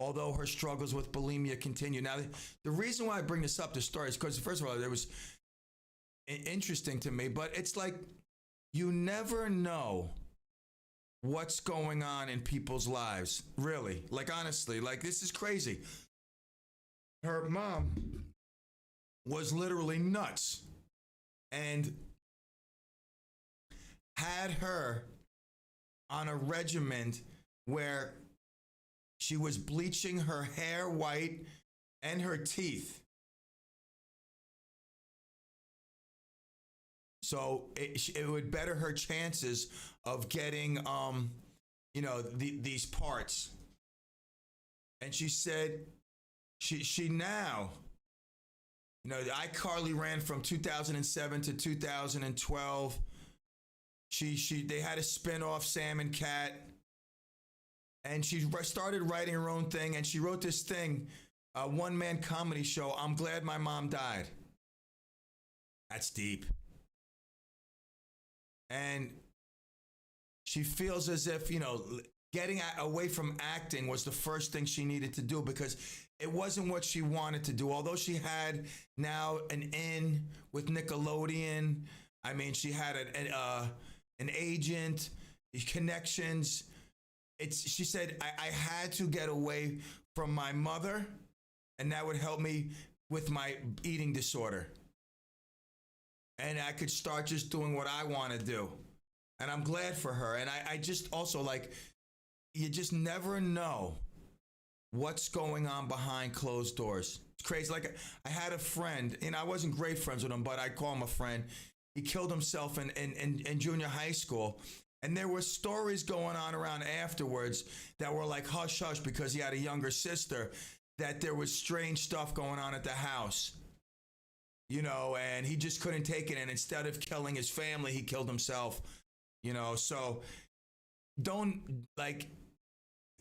although her struggles with bulimia continue. Now, the reason why I bring this up, the story, is because, first of all, it was interesting to me, but it's like you never know what's going on in people's lives, really. Like, honestly, like, this is crazy. Her mom was literally nuts and had her on a regimen where she was bleaching her hair white and her teeth. So it would better her chances of getting, these parts. And she said she now, iCarly ran from 2007 to 2012. They had a spin-off, Sam and Cat. And she started writing her own thing, and she wrote this thing, a one-man comedy show, I'm Glad My Mom Died. That's deep. And she feels as if, getting away from acting was the first thing she needed to do because it wasn't what she wanted to do. Although she had now an in with Nickelodeon, I mean, she had an agent, connections. She said, I had to get away from my mother, and that would help me with my eating disorder. And I could start just doing what I want to do. And I'm glad for her. And I just also, like, you just never know what's going on behind closed doors. It's crazy. Like, I had a friend, and I wasn't great friends with him, but I call him a friend. He killed himself in junior high school. And there were stories going on around afterwards that were like hush hush because he had a younger sister, that there was strange stuff going on at the house. And he just couldn't take it. And instead of killing his family, he killed himself, so don't, like,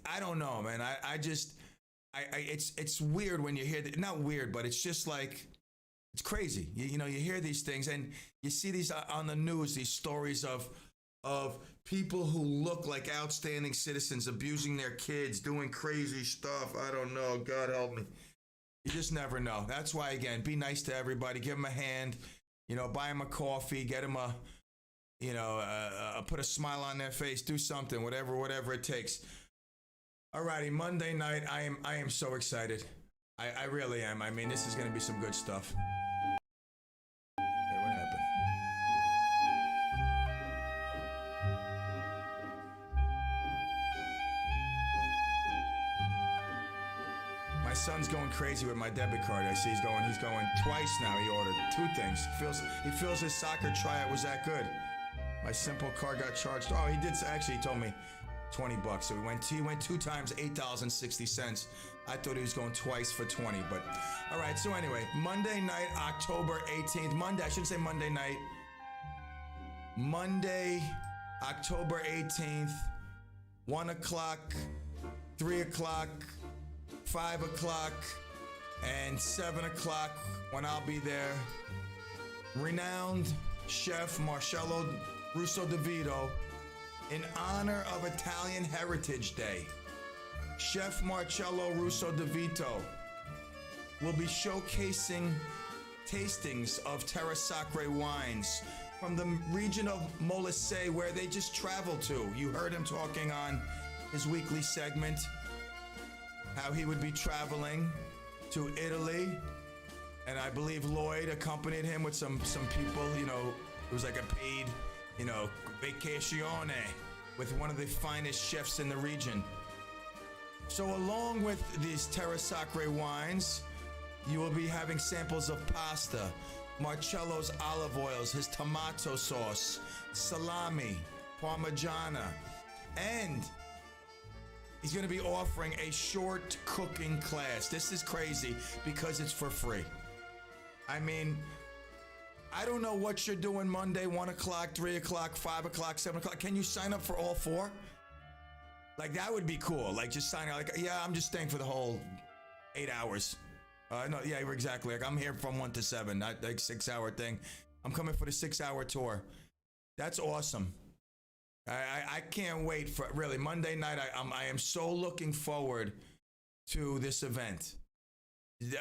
I don't know, man. It's weird when you hear that. Not weird, but it's just like, it's crazy. You hear these things and you see these on the news, these stories of people who look like outstanding citizens abusing their kids, doing crazy stuff. I don't know. God help me. You just never know. That's why, again, be nice to everybody. Give them a hand. Buy them a coffee. Get them put a smile on their face. Do something. Whatever it takes. All righty. Monday night. I am so excited. I really am. I mean, this is going to be some good stuff. Hey, what happened? My son's going crazy with my debit card. I see he's going twice now. He ordered 2 things. He feels his soccer tryout was that good. My Simple card got charged. Oh, he did. Actually, he told me $20. So he went 2 times, $8.60. I thought he was going twice for 20. But all right. So anyway, Monday night, October 18th. Monday. I shouldn't say Monday night. Monday, October 18th. 1 o'clock, 3 o'clock. 5 o'clock and 7 o'clock when I'll be there. Renowned chef Marcello Russo DeVito, in honor of Italian Heritage Day. Chef Marcello Russo DeVito will be showcasing tastings of Terra Sacre wines from the region of Molise, where they just travel to. You heard him talking on his weekly segment, how he would be traveling to Italy. And I believe Lloyd accompanied him with some people, you know, it was like a paid, you know, vacazione with one of the finest chefs in the region. So along with these Terra Sacre wines, you will be having samples of pasta, Marcello's olive oils, his tomato sauce, salami, parmigiana, and he's going to be offering a short cooking class. This is crazy because it's for free. I mean, I don't know what you're doing Monday, 1 o'clock, 3 o'clock, 5 o'clock, 7 o'clock. Can you sign up for all four? Like, that would be cool. Like, just sign up. Like, yeah, I'm just staying for the whole 8 hours. No, yeah, exactly. Like, I'm here from 1 to 7, not like 6-hour thing. I'm coming for the 6-hour tour. That's awesome. I can't wait for, really, Monday night. I am so looking forward to this event.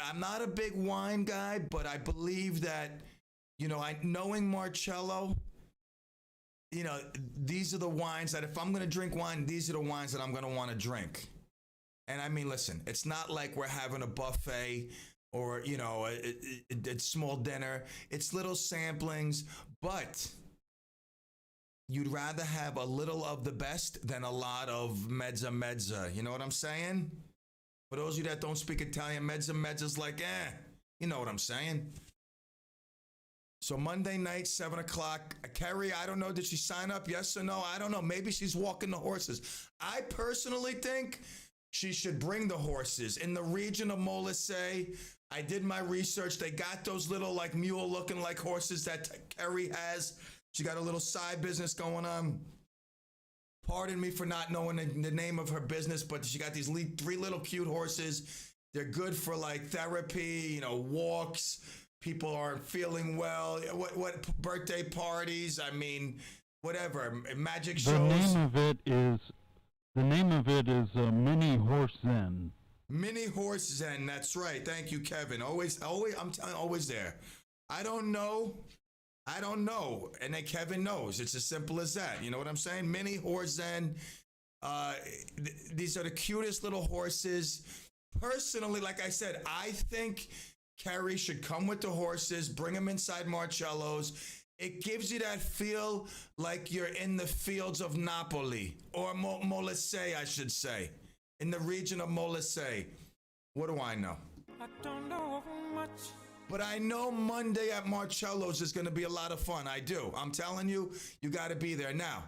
I'm not a big wine guy, but I believe that, you know, knowing Marcello, you know, these are the wines that if I'm going to drink wine, these are the wines that I'm going to want to drink. And I mean, listen, it's not like we're having a buffet or, you know, a small dinner. It's little samplings, but you'd rather have a little of the best than a lot of mezza. You know what I'm saying? For those of you that don't speak Italian, mezza's like, you know what I'm saying? So Monday night, 7 o'clock. Carrie, I don't know, did she sign up? Yes or no? I don't know. Maybe she's walking the horses. I personally think she should bring the horses. In the region of Molise, I did my research. They got those little like mule looking like horses that Carrie has. She got a little side business going on. Pardon me for not knowing the name of her business, but she got these 3 little cute horses. They're good for like therapy, you know, walks. People aren't feeling well. What birthday parties? I mean, whatever. Magic shows. The name of it is Mini Horse Zen. Mini Horse Zen. That's right. Thank you, Kevin. Always. I'm telling, always there. I don't know. And then Kevin knows. It's as simple as that. You know what I'm saying? Mini Horse Zen. These are the cutest little horses. Personally, like I said, I think Carrie should come with the horses, bring them inside Marcello's. It gives you that feel like you're in the fields of Napoli, or Molise, I should say, in the region of Molise. What do I know? I don't know much. But I know Monday at Marcello's is going to be a lot of fun. I do. I'm telling you, you got to be there. Now,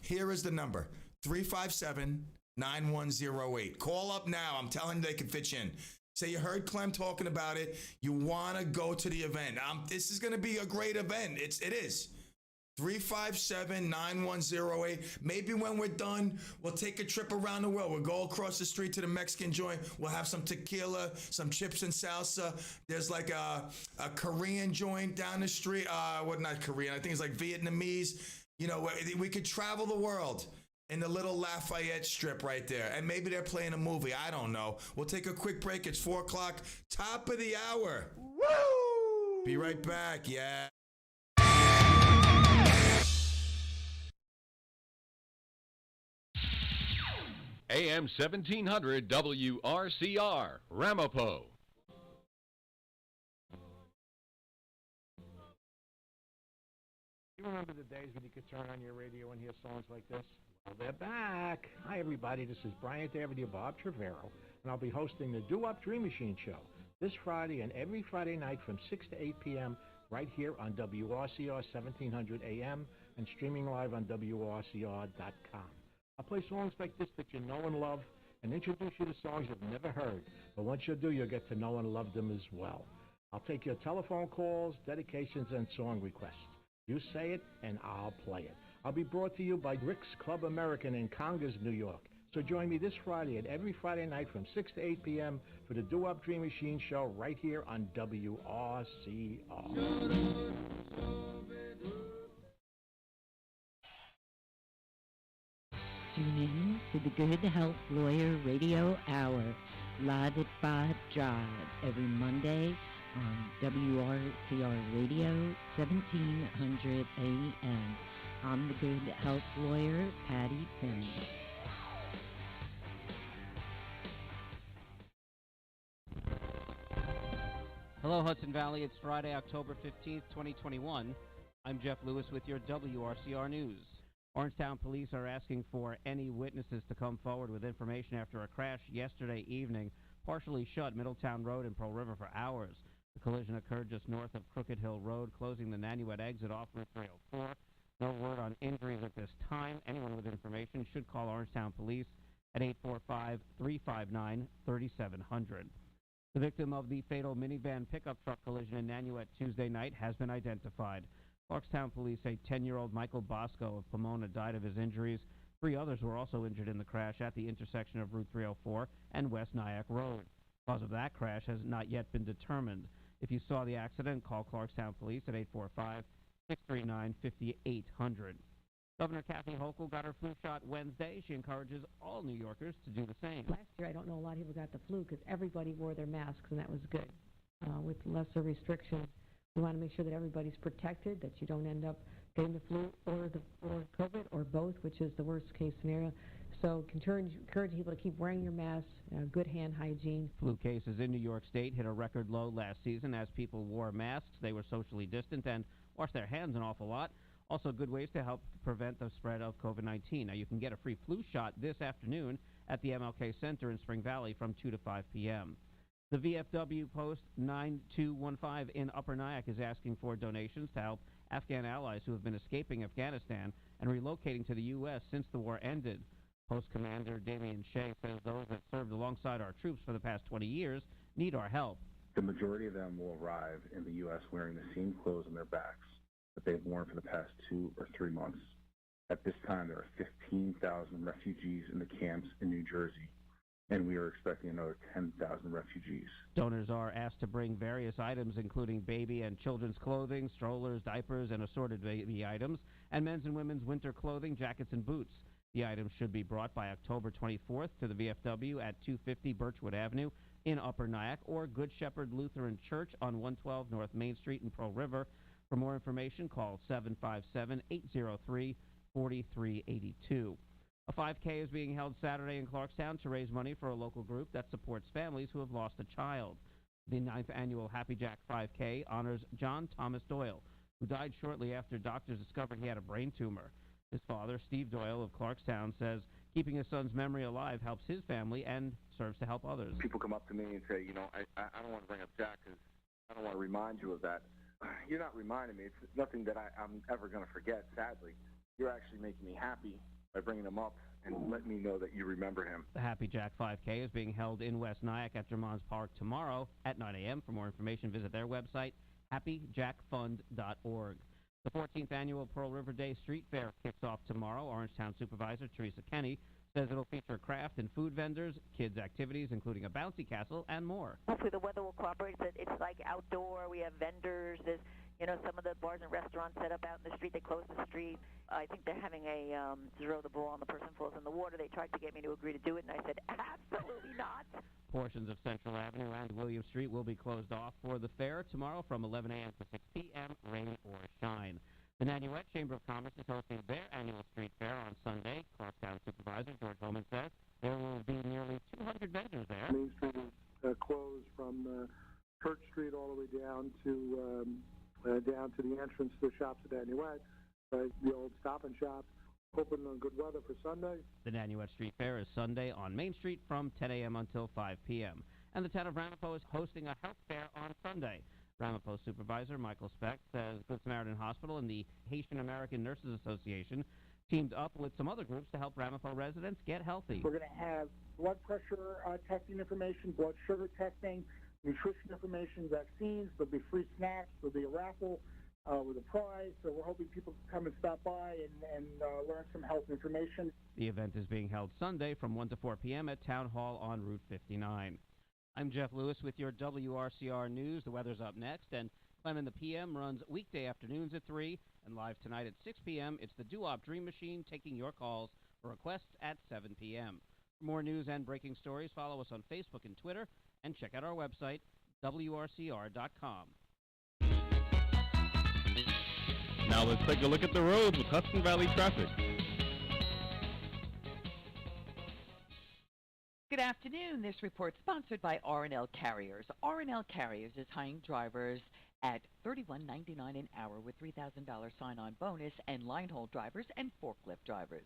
here is the number, 357-9108. Call up now. I'm telling you they can fit you in. Say you heard Clem talking about it. You want to go to the event. This is going to be a great event. It is. 357-9108. Maybe when we're done, we'll take a trip around the world. We'll go across the street to the Mexican joint. We'll have some tequila, some chips and salsa. There's like a Korean joint down the street. Not Korean. I think it's like Vietnamese. You know, we could travel the world in the little Lafayette strip right there. And maybe they're playing a movie. I don't know. We'll take a quick break. It's 4 o'clock. Top of the hour. Woo! Be right back. Yeah. AM 1700 WRCR, Ramapo. You remember the days when you could turn on your radio and hear songs like this? Well, they're back. Hi, everybody. This is Bryant Avenue Bob Trevero, and I'll be hosting the Do Up Dream Machine Show this Friday and every Friday night from 6 to 8 p.m. right here on WRCR 1700 AM and streaming live on WRCR.com. I'll play songs like this that you know and love and introduce you to songs you've never heard. But once you do, you'll get to know and love them as well. I'll take your telephone calls, dedications, and song requests. You say it, and I'll play it. I'll be brought to you by Rick's Club American in Congers, New York. So join me this Friday and every Friday night from 6 to 8 p.m. for the Do Up Dream Machine Show right here on WRCR. Tune in to the Good Health Lawyer Radio Hour, live at 5 Drive, every Monday on WRCR Radio, 1700 AM. I'm the Good Health Lawyer, Patty Penny. Hello, Hudson Valley. It's Friday, October 15th, 2021. I'm Jeff Lewis with your WRCR News. Orangetown police are asking for any witnesses to come forward with information after a crash yesterday evening partially shut Middletown Road in Pearl River for hours. The collision occurred just north of Crooked Hill Road, closing the Nanuet exit off Route 304. No word on injuries at this time. Anyone with information should call Orangetown Police at 845-359-3700. The victim of the fatal minivan pickup truck collision in Nanuet Tuesday night has been identified. Clarkstown Police say 10-year-old Michael Bosco of Pomona died of his injuries. 3 others were also injured in the crash at the intersection of Route 304 and West Nyack Road. The cause of that crash has not yet been determined. If you saw the accident, call Clarkstown Police at 845-639-5800. Governor Kathy Hochul got her flu shot Wednesday. She encourages all New Yorkers to do the same. Last year, I don't know, a lot of people got the flu because everybody wore their masks, and that was good. With lesser restrictions, we want to make sure that everybody's protected, that you don't end up getting the flu or COVID or both, which is the worst case scenario. So encourage people to keep wearing your masks, good hand hygiene. Flu cases in New York State hit a record low last season as people wore masks, they were socially distant, and washed their hands an awful lot. Also, good ways to help prevent the spread of COVID-19. Now, you can get a free flu shot this afternoon at the MLK Center in Spring Valley from 2 to 5 p.m. The VFW Post 9215 in Upper Nyack is asking for donations to help Afghan allies who have been escaping Afghanistan and relocating to the U.S. since the war ended. Post Commander Damian Shea says those that served alongside our troops for the past 20 years need our help. The majority of them will arrive in the U.S. wearing the same clothes on their backs that they've worn for the past 2 or 3 months. At this time, there are 15,000 refugees in the camps in New Jersey, and we are expecting another 10,000 refugees. Donors are asked to bring various items, including baby and children's clothing, strollers, diapers, and assorted baby items, and men's and women's winter clothing, jackets, and boots. The items should be brought by October 24th to the VFW at 250 Birchwood Avenue in Upper Nyack or Good Shepherd Lutheran Church on 112 North Main Street in Pearl River. For more information, call 757-803-4382. A 5K is being held Saturday in Clarkstown to raise money for a local group that supports families who have lost a child. The 9th annual Happy Jack 5K honors John Thomas Doyle, who died shortly after doctors discovered he had a brain tumor. His father, Steve Doyle of Clarkstown, says keeping his son's memory alive helps his family and serves to help others. People come up to me and say, I don't want to bring up Jack because I don't want to remind you of that. You're not reminding me. It's nothing that I'm ever going to forget, sadly. You're actually making me happy by bringing him up and letting me know that you remember him. The Happy Jack 5K is being held in West Nyack at Drummond's Park tomorrow at 9 a.m. For more information, visit their website, happyjackfund.org. The 14th annual Pearl River Day Street Fair kicks off tomorrow. Orangetown Supervisor Teresa Kenny says it'll feature craft and food vendors, kids' activities, including a bouncy castle, and more. Hopefully the weather will cooperate, but it's like outdoor. We have vendors. There's, some of the bars and restaurants set up out in the street. They close the street. I think they're having a zero the ball and the person falls in the water. They tried to get me to agree to do it, and I said, absolutely not. Portions of Central Avenue and William Street will be closed off for the fair tomorrow from 11 a.m. to 6 p.m., rain or shine. The Nanuet Chamber of Commerce is hosting their annual street fair on Sunday. Clarkstown Supervisor George Holman says there will be nearly 200 vendors there. Main Street is closed from Church Street all the way down to the entrance to the shops at Nanuet, the old Stop and Shop. Hoping on good weather for Sunday. The Nanuet Street Fair is Sunday on Main Street from 10 a.m. until 5 p.m. And the town of Ramapo is hosting a health fair on Sunday. Ramapo Supervisor Michael Speck says Good Samaritan Hospital and the Haitian American Nurses Association teamed up with some other groups to help Ramapo residents get healthy. We're going to have blood pressure testing information, blood sugar testing, nutrition information, vaccines. There'll be free snacks. There'll be a raffle with a prize. So we're hoping people can come and stop by and learn some health information. The event is being held Sunday from 1 to 4 p.m. at Town Hall on Route 59. I'm Jeff Lewis with your WRCR News. The weather's up next, and CLEM in the PM runs weekday afternoons at 3, and live tonight at 6 p.m. It's the Doo-Wop Dream Machine taking your calls for requests at 7 p.m. For more news and breaking stories, follow us on Facebook and Twitter, and check out our website, WRCR.com. Now let's take a look at the roads with Hudson Valley traffic. Good afternoon. This report sponsored by R&L Carriers. R&L Carriers is hiring drivers at $31.99 an hour with $3,000 sign-on bonus and line haul drivers and forklift drivers.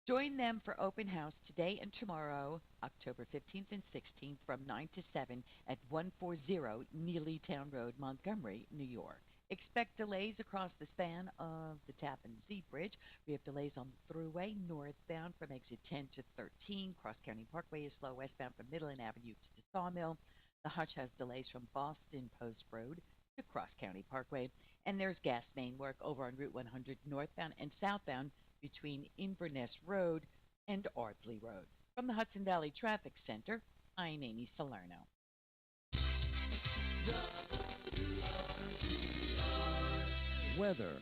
Join them for open house today and tomorrow, October 15th and 16th from 9 to 7 at 140 Neely Town Road, Montgomery, New York. Expect delays across the span of the Tappan Zee Bridge. We have delays on the thruway northbound from exit 10 to 13. Cross County Parkway is slow westbound from Midland Avenue to Sawmill. The Hutch has delays from Boston Post Road to Cross County Parkway. And there's gas main work over on Route 100 northbound and southbound between Inverness Road and Ardsley Road. From the Hudson Valley Traffic Center, I'm Amy Salerno. Weather.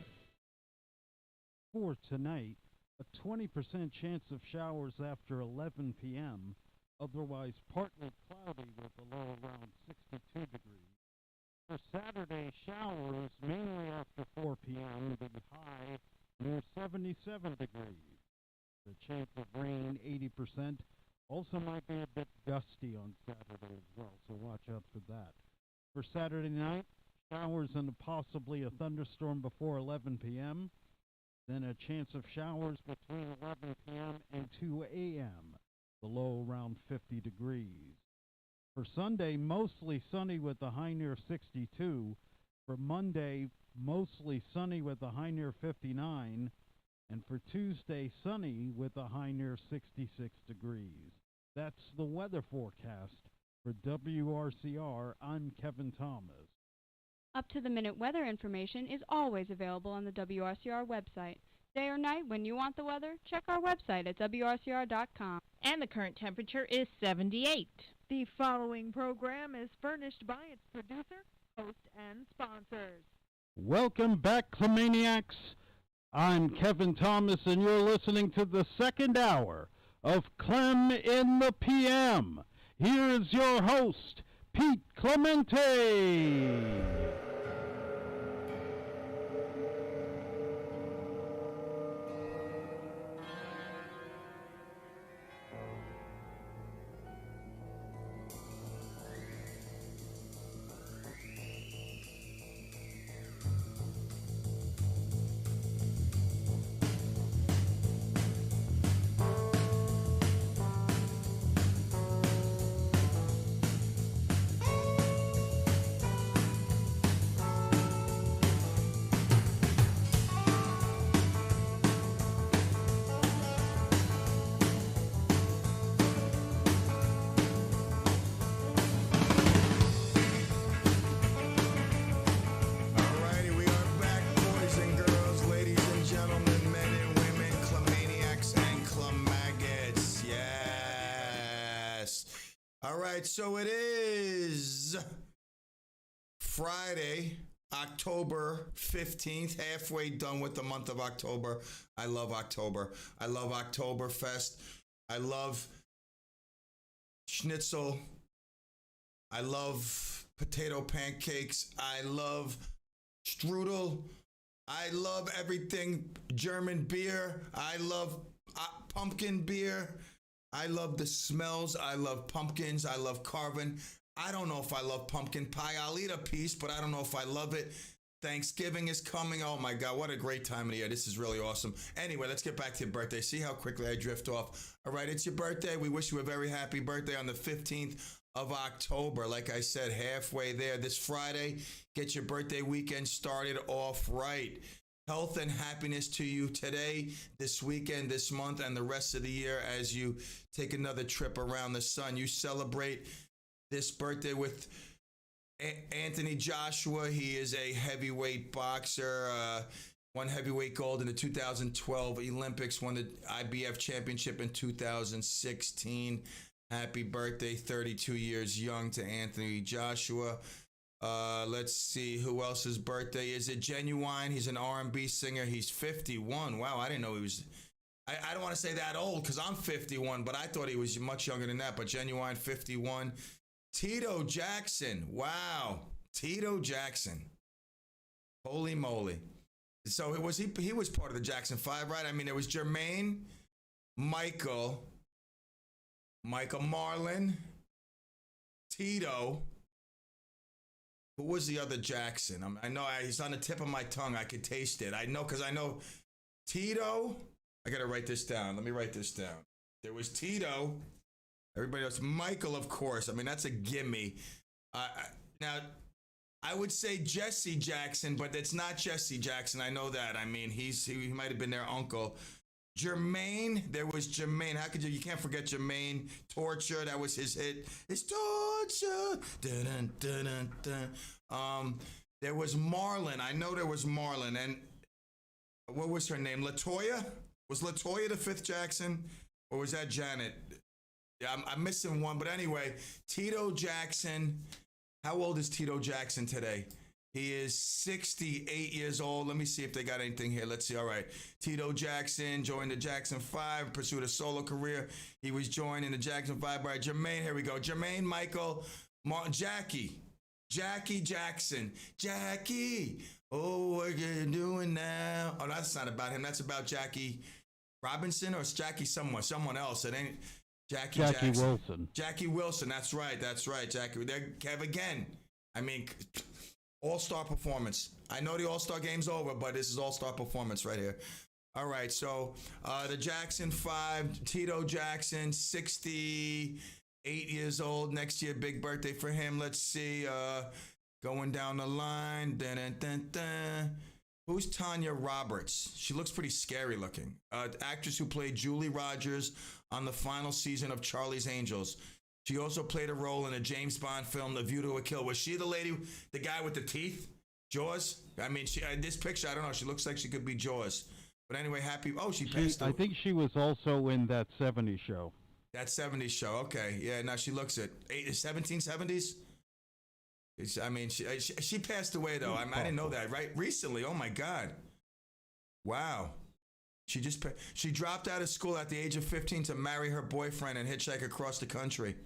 For tonight, a 20% chance of showers after 11 p.m., otherwise partly cloudy with a low around 62 degrees. For Saturday, showers mainly after 4 p.m., the high near 77 degrees. The chance of rain, 80%. Also might be a bit gusty on Saturday as well, so watch out for that. For Saturday night, showers and possibly a thunderstorm before 11 p.m., then a chance of showers between 11 p.m. and 2 a.m., the low around 50 degrees. For Sunday, mostly sunny with a high near 62. For Monday, mostly sunny with a high near 59. And for Tuesday, sunny with a high near 66 degrees. That's the weather forecast. For WRCR, I'm Kevin Thomas. Up-to-the-minute weather information is always available on the WRCR website. Day or night, when you want the weather, check our website at WRCR.com. And the current temperature is 78. The following program is furnished by its producer, host, and sponsors. Welcome back, Clemaniacs. I'm Kevin Thomas, and you're listening to the second hour of Clem in the PM. Here is your host, Pete Clemente. So it is Friday, October 15th, halfway done with the month of October. I love October. I love Oktoberfest. I love schnitzel. I love potato pancakes. I love strudel. I love everything German beer. I love pumpkin beer. I love the smells. I love pumpkins. I love carving. I don't know if I love pumpkin pie. I'll eat a piece, but I don't know if I love it. Thanksgiving is coming. Oh my God, what a great time of the year. This is really awesome. Anyway, let's get back to your birthday. See how quickly I drift off. All right, it's your birthday. We wish you a very happy birthday on the 15th of October. Like I said, halfway there. This Friday, get your birthday weekend started off right. Health and happiness to you today, this weekend, this month, and the rest of the year as you take another trip around the sun. You celebrate this birthday with Anthony Joshua. He is a heavyweight boxer, won heavyweight gold in the 2012 Olympics, won the IBF championship in 2016. Happy birthday, 32 years young to Anthony Joshua. Let's see who else's birthday is it. Genuine, he's an R&B singer. He's 51. Wow, I didn't know he was. I don't want to say that old because I'm 51, but I thought he was much younger than that. But Genuine, 51. Tito Jackson. Wow. Tito Jackson. Holy moly. So he was part of the Jackson 5, right? I mean, there was Jermaine, Michael Marlon, Tito. Who was the other Jackson? I know he's on the tip of my tongue. I could taste it. I know because I know Tito. I got to write this down. Let me write this down. There was Tito. Everybody else. Michael, of course. I mean, that's a gimme. Now, I would say Jesse Jackson, but it's not Jesse Jackson. I know that. I mean, he might have been their uncle. Jermaine, there was Jermaine. How could you can't forget Jermaine. Torture, that was his hit. It's Torture. Dun, dun, dun, dun. There was Marlon. I know there was Marlon. And what was her name? LaToya? Was LaToya the fifth Jackson? Or was that Janet? Yeah, I'm missing one. But anyway, Tito Jackson. How old is Tito Jackson today? He is 68 years old. Let me see if they got anything here. Let's see. All right. Tito Jackson joined the Jackson 5, pursued a solo career. He was joined in the Jackson 5 by Jermaine. Here we go. Jermaine, Michael, Jackie Jackson. Jackie. Oh, what you doing now? Oh, that's not about him. That's about Jackie Robinson, or it's Jackie someone else. It ain't Jackie Jackson. Wilson. Jackie Wilson. That's right. Jackie. There, Kev again. I mean, all-star performance. I know the all-star game's over, but this is all-star performance right here. All right, so the Jackson 5, Tito Jackson, 68 years old. Next year, big birthday for him. Let's see. Going down the line. Dun, dun, dun, dun. Who's Tanya Roberts? She looks pretty scary looking. Actress who played Julie Rogers on the final season of Charlie's Angels. She also played a role in a James Bond film, The View to a Kill. Was she the lady, the guy with the teeth? Jaws? I mean, this picture, I don't know. She looks like she could be Jaws. But anyway, she passed away. I think she was also in that 70s show. That 70s show, okay. Yeah, now she looks at 1770s? I mean, she passed away, though. I didn't know that, right? Recently, oh my God. Wow. She dropped out of school at the age of 15 to marry her boyfriend and hitchhike across the country.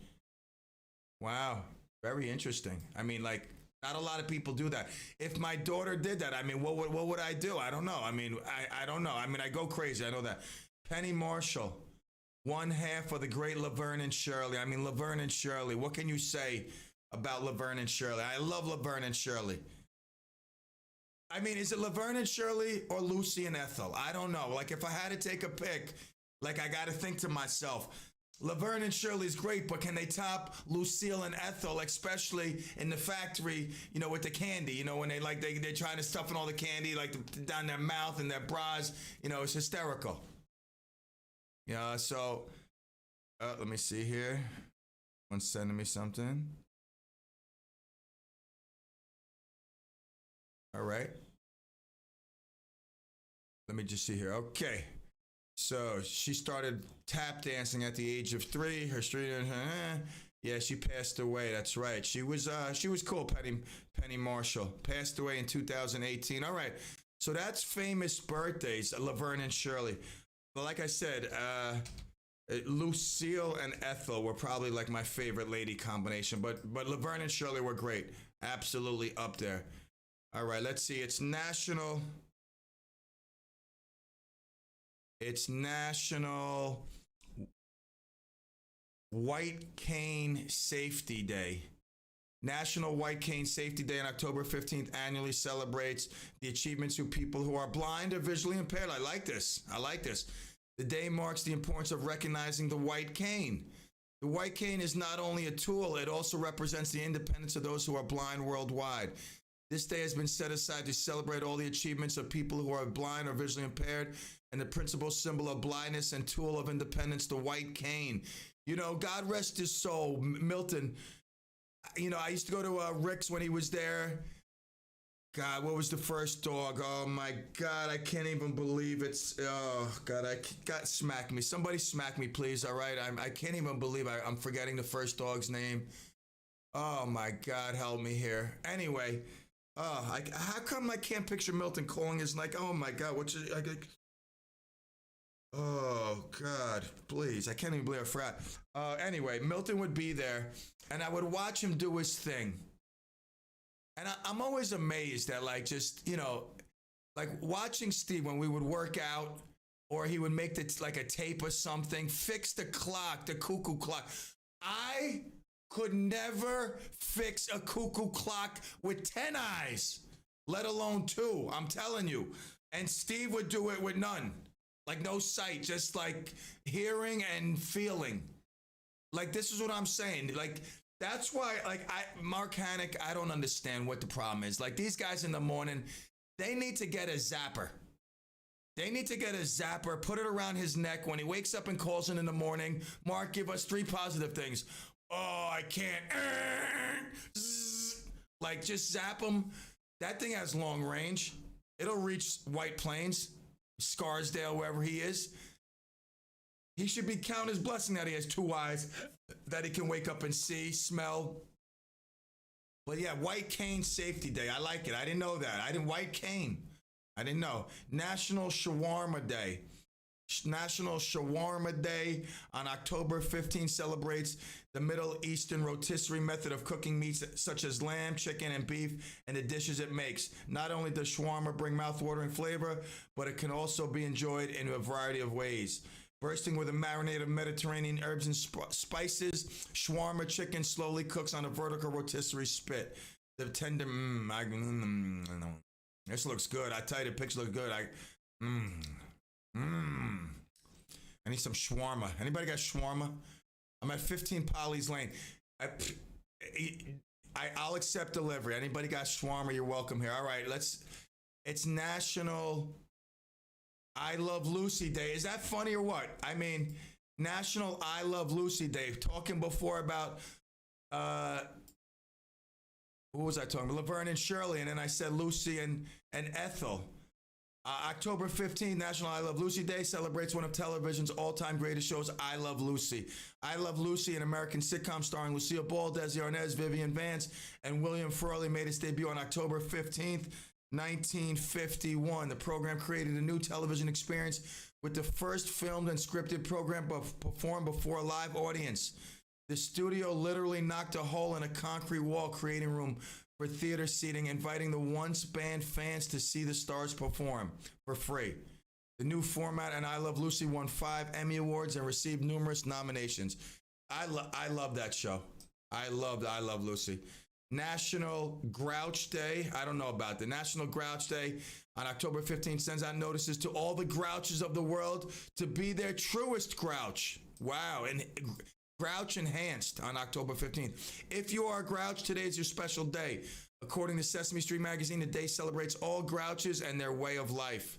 Wow. Very interesting. I mean, like, not a lot of people do that. If my daughter did that, I mean, what would I do? I don't know. I mean, I don't know. I mean, I go crazy. I know that. Penny Marshall, one half of the great Laverne and Shirley. I mean, Laverne and Shirley. What can you say about Laverne and Shirley? I love Laverne and Shirley. I mean, is it Laverne and Shirley or Lucy and Ethel? I don't know. Like, if I had to take a pick, like, I got to think to myself, Laverne and Shirley's great, but can they top Lucille and Ethel, especially in the factory, you know, with the candy, you know, when they're trying to stuff in all the candy, like, down their mouth and their bras, you know, it's hysterical. Yeah, so, let me see here. Someone's sending me something. All right. Let me just see here. Okay. So she started tap dancing at the age of 3. Her street, yeah, she passed away. That's right. She was cool. Penny Marshall passed away in 2018. All right. So that's famous birthdays, Laverne and Shirley. But like I said, Lucille and Ethel were probably like my favorite lady combination. But Laverne and Shirley were great. Absolutely up there. All right. Let's see. It's National White Cane Safety Day. National White Cane Safety Day on October 15th annually celebrates the achievements of people who are blind or visually impaired. I like this. The day marks the importance of recognizing the white cane. The white cane is not only a tool, it also represents the independence of those who are blind worldwide. This day has been set aside to celebrate all the achievements of people who are blind or visually impaired, and the principal symbol of blindness and tool of independence, the white cane. You know, God rest his soul, Milton. You know, I used to go to Rick's when he was there. God, what was the first dog? Oh my God, I can't even believe it's. Oh God, smack me. Somebody smack me, please. All right, I can't even believe I'm forgetting the first dog's name. Oh my God, help me here. Anyway, how come I can't picture Milton calling his like? Oh my God, Oh, God, please. I can't even believe I forgot. Anyway, Milton would be there, and I would watch him do his thing. And I'm always amazed at, like, just, like watching Steve when we would work out or he would make like a tape or something, fix the clock, the cuckoo clock. I could never fix a cuckoo clock with 10 eyes, let alone 2. I'm telling you. And Steve would do it with none. Like no sight, just like hearing and feeling. Like, this is what I'm saying. Like, that's why, like, Mark Hannick, I don't understand what the problem is. Like, these guys in the morning, they need to get a zapper. They need to get a zapper, put it around his neck when he wakes up and calls in the morning. Mark, give us 3 positive things. Oh, I can't. Like, just zap him. That thing has long range. It'll reach White Plains, Scarsdale, wherever he is. He should be counting his blessing that he has 2 eyes, that he can wake up and see, smell. But yeah, White Cane Safety Day. I like it. I didn't know that. White Cane. I didn't know. National Shawarma Day. National Shawarma Day on October 15th celebrates the Middle Eastern rotisserie method of cooking meats such as lamb, chicken, and beef, and the dishes it makes. Not only does shawarma bring mouth-watering flavor, but it can also be enjoyed in a variety of ways. Bursting with a marinade of Mediterranean herbs and spices, shawarma chicken slowly cooks on a vertical rotisserie spit. The tender, this looks good. I tell you, the picture looks good. I need some shawarma. Anybody got shawarma? I'm at 15 Polly's Lane. I'll accept delivery. Anybody got shawarma? You're welcome here. All right, it's National I Love Lucy Day. Is that funny or what? I mean, National I Love Lucy Day. Talking before about, who was I talking about? Laverne and Shirley, and then I said Lucy and Ethel. October 15th, National I Love Lucy Day celebrates one of television's all-time greatest shows, I Love Lucy. I Love Lucy, an American sitcom starring Lucille Ball, Desi Arnaz, Vivian Vance, and William Furley, made its debut on October 15th, 1951. The program created a new television experience with the first filmed and scripted program performed before a live audience. The studio literally knocked a hole in a concrete wall, creating room for theater seating, inviting the once-banned fans to see the stars perform for free. The new format and I Love Lucy won 5 Emmy Awards and received numerous nominations. I love that show. I Love Lucy. National Grouch Day. I don't know about the National Grouch Day on October 15th sends out notices to all the grouches of the world to be their truest grouch. Wow. And Grouch Enhanced on October 15th. If you are a grouch, today is your special day. According to Sesame Street Magazine, the day celebrates all grouches and their way of life.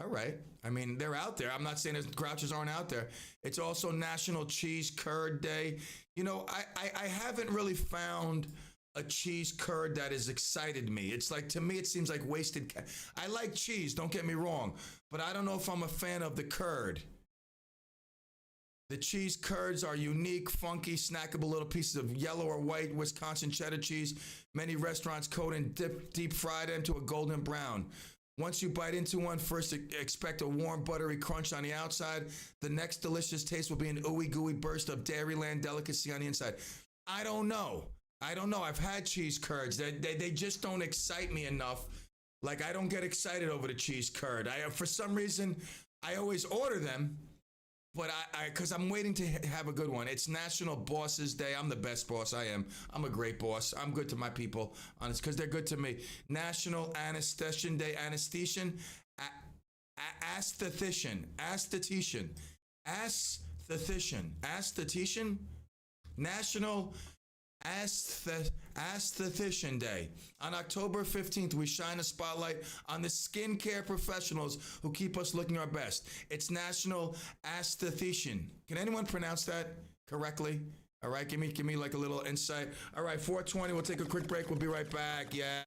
All right. I mean, they're out there. I'm not saying that grouches aren't out there. It's also National Cheese Curd Day. You know, I haven't really found a cheese curd that has excited me. It's like, to me, it seems like wasted. I like cheese, don't get me wrong, but I don't know if I'm a fan of the curd. The cheese curds are unique, funky, snackable little pieces of yellow or white Wisconsin cheddar cheese. Many restaurants coat and deep fry them to a golden brown. Once you bite into one, first expect a warm, buttery crunch on the outside. The next delicious taste will be an ooey gooey burst of Dairyland delicacy on the inside. I don't know. I've had cheese curds. They just don't excite me enough. Like, I don't get excited over the cheese curd. For some reason, I always order them. But because I'm waiting to have a good one. It's National Bosses Day. I'm the best boss. I am. I'm a great boss. I'm good to my people, honest, because they're good to me. National Anesthetician Day. Aesthetician. National Aesthetician Day. On October 15th, we shine a spotlight on the skincare professionals who keep us looking our best. It's National Aesthetician. Can anyone pronounce that correctly? All right, give me like a little insight. All right, 4:20, we'll take a quick break. We'll be right back. Yeah.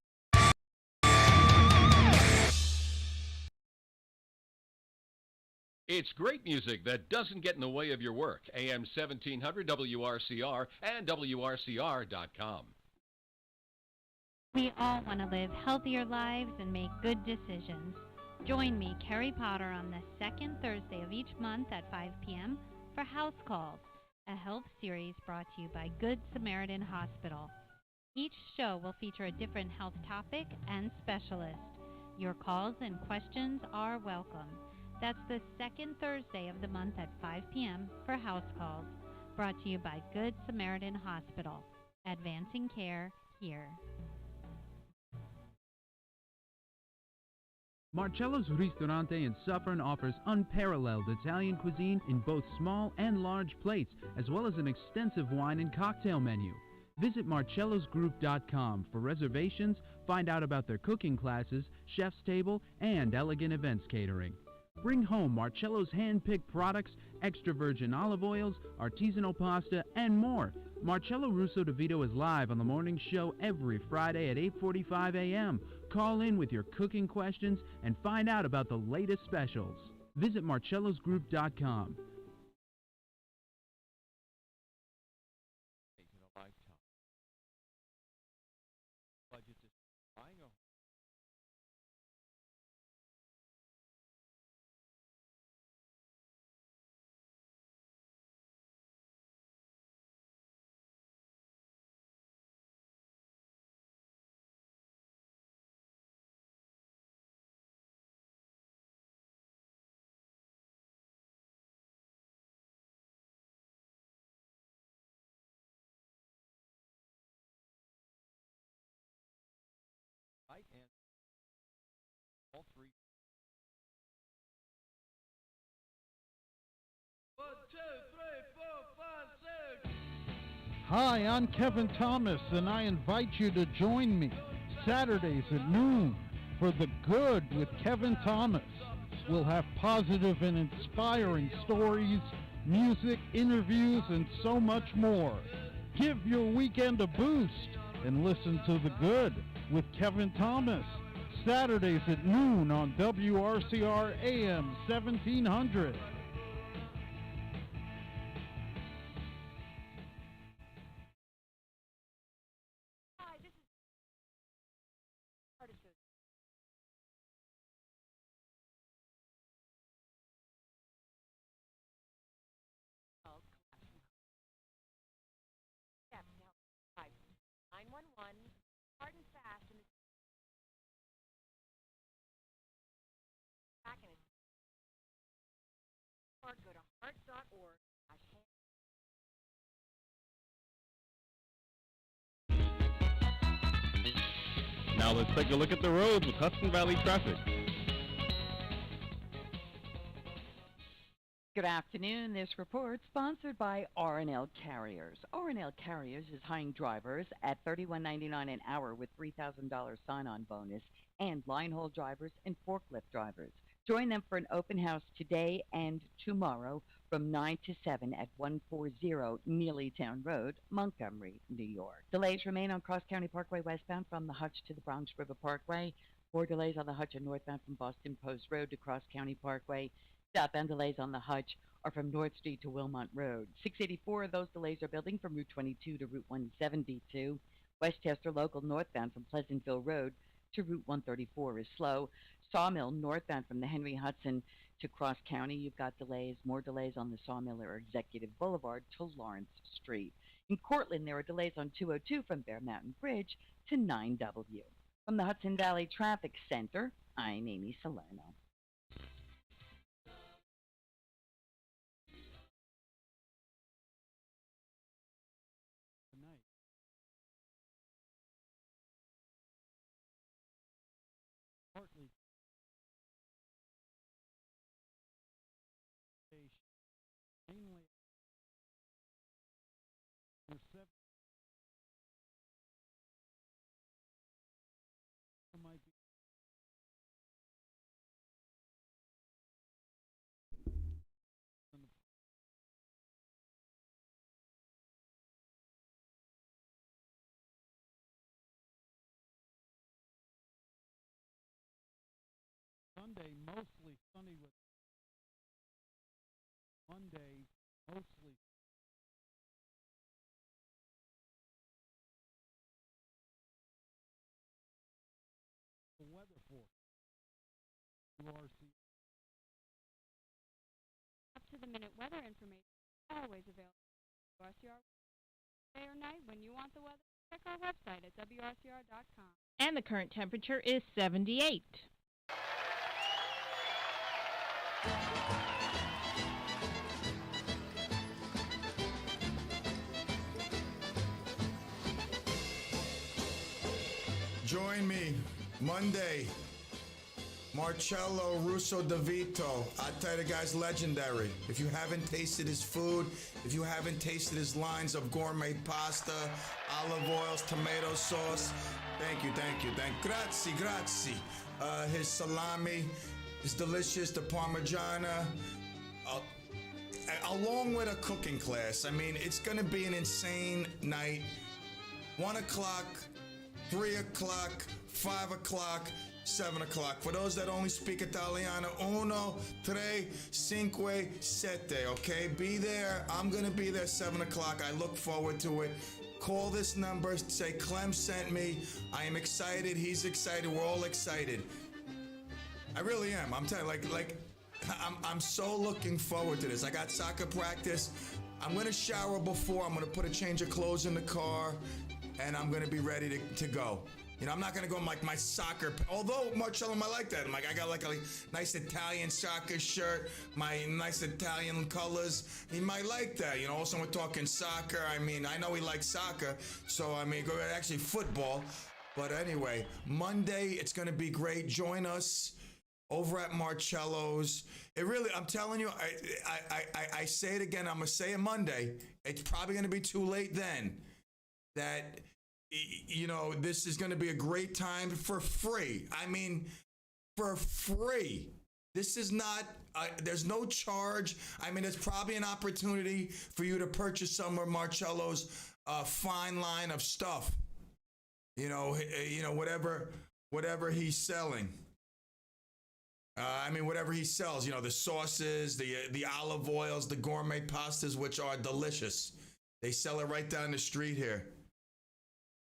It's great music that doesn't get in the way of your work. AM 1700 WRCR and WRCR.com. We all want to live healthier lives and make good decisions. Join me, Kerry Potter, on the second Thursday of each month at 5 p.m. for House Calls, a health series brought to you by Good Samaritan Hospital. Each show will feature a different health topic and specialist. Your calls and questions are welcome. That's the second Thursday of the month at 5 p.m. for House Calls, brought to you by Good Samaritan Hospital. Advancing care here. Marcello's Ristorante in Suffern offers unparalleled Italian cuisine in both small and large plates, as well as an extensive wine and cocktail menu. Visit marcellosgroup.com for reservations, find out about their cooking classes, chef's table, and elegant events catering. Bring home Marcello's hand-picked products, extra virgin olive oils, artisanal pasta, and more. Marcello Russo DeVito is live on the morning show every Friday at 8:45 a.m. Call in with your cooking questions and find out about the latest specials. Visit marcellosgroup.com. And all three. 1, 2, 3, 4, 5, 6. Hi, I'm Kevin Thomas, and I invite you to join me Saturdays at noon for The Good with Kevin Thomas. We'll have positive and inspiring stories, music, interviews, and so much more. Give your weekend a boost and listen to The Good with Kevin Thomas, Saturdays at noon on WRCR AM 1700. Hi, this is Artichoke. Yeah, now 911. Hard and fast in the back and it's or go to heart.org. Now let's take a look at the roads with Hudson Valley traffic. Good afternoon. This report sponsored by R&L Carriers. R&L Carriers is hiring drivers at $31.99 an hour with $3,000 sign-on bonus and line haul drivers and forklift drivers. Join them for an open house today and tomorrow from 9 to 7 at 140 Neelytown Road, Montgomery, New York. Delays remain on Cross County Parkway westbound from the Hutch to the Bronx River Parkway. 4 delays on the Hutch and northbound from Boston Post Road to Cross County Parkway. Southbound delays on the Hutch are from North Street to Wilmont Road. 684 of those delays are building from Route 22 to Route 172. Westchester Local northbound from Pleasantville Road to Route 134 is slow. Sawmill northbound from the Henry Hudson to Cross County, you've got delays. More delays on the Sawmill or Executive Boulevard to Lawrence Street. In Cortland, there are delays on 202 from Bear Mountain Bridge to 9W. From the Hudson Valley Traffic Center, I'm Amy Salerno. Tonight. Partly mainly might be Sunday mostly sunny with Monday mostly the weather for Up-to-the-minute weather information is always available at WRCR. Day or night, when you want the weather, check our website at WRCR.com. And the current temperature is 78. Join me Monday. Marcello Russo DeVito. I tell you, the guy's legendary. If you haven't tasted his food, if you haven't tasted his lines of gourmet pasta, olive oils, tomato sauce, thank you. Grazie. His salami is delicious, the Parmigiana, along with a cooking class. I mean, it's going to be an insane night. 1 o'clock, 3 o'clock, 5 o'clock, 7 o'clock. For those that only speak Italiano, 1, 3, 5, 7, okay? Be there. I'm going to be there 7 o'clock. I look forward to it. Call this number. Say, Clem sent me. I am excited. He's excited. We're all excited. I really am. I'm telling you, I'm so looking forward to this. I got soccer practice. I'm going to shower before. I'm going to put a change of clothes in the car, and I'm going to be ready to go. You know, I'm not going to go in like my soccer, although Marcello might like that. I got like a nice Italian soccer shirt, my nice Italian colors. He might like that. You know, also we're talking soccer. I mean, I know he likes soccer, so I mean, actually football. But anyway, Monday, it's going to be great. Join us over at Marcello's. It really, I'm telling you, I say it again. I'm going to say it Monday. It's probably going to be too late then. That, you know, this is going to be a great time for free. I mean, for free. This is not, there's no charge. I mean, it's probably an opportunity for you to purchase some of Marcello's fine line of stuff. You know, whatever he's selling. I mean, whatever he sells, you know, the sauces, the olive oils, the gourmet pastas, which are delicious. They sell it right down the street here.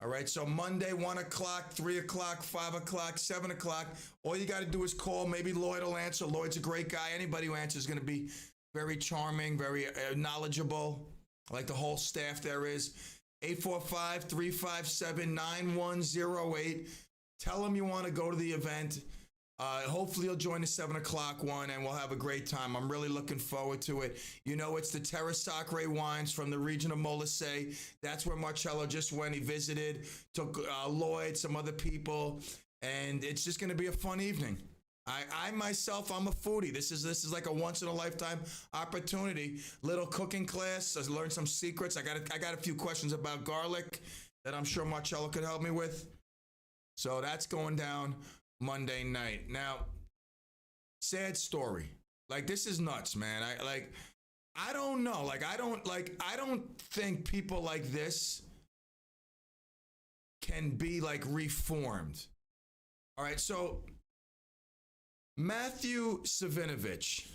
All right, so Monday, 1 o'clock, 3 o'clock, 5 o'clock, 7 o'clock. All you got to do is call. Maybe Lloyd will answer. Lloyd's a great guy. Anybody who answers is going to be very charming, very knowledgeable, like the whole staff there is. 845-357-9108. Tell them you want to go to the event. Hopefully you'll join the 7 o'clock one, and we'll have a great time. I'm really looking forward to it. You know, it's the Terra Sacre wines from the region of Molise. That's where Marcello just went. He visited, took Lloyd, some other people, and it's just going to be a fun evening. I myself, I'm a foodie. This is like a once in a lifetime opportunity. Little cooking class. I learned some secrets. I got a few questions about garlic that I'm sure Marcello could help me with. So that's going down Monday night. Now, sad story. Like, this is nuts, man. I don't know. I don't think people like this can be like reformed. All right, so Matthew Savinovich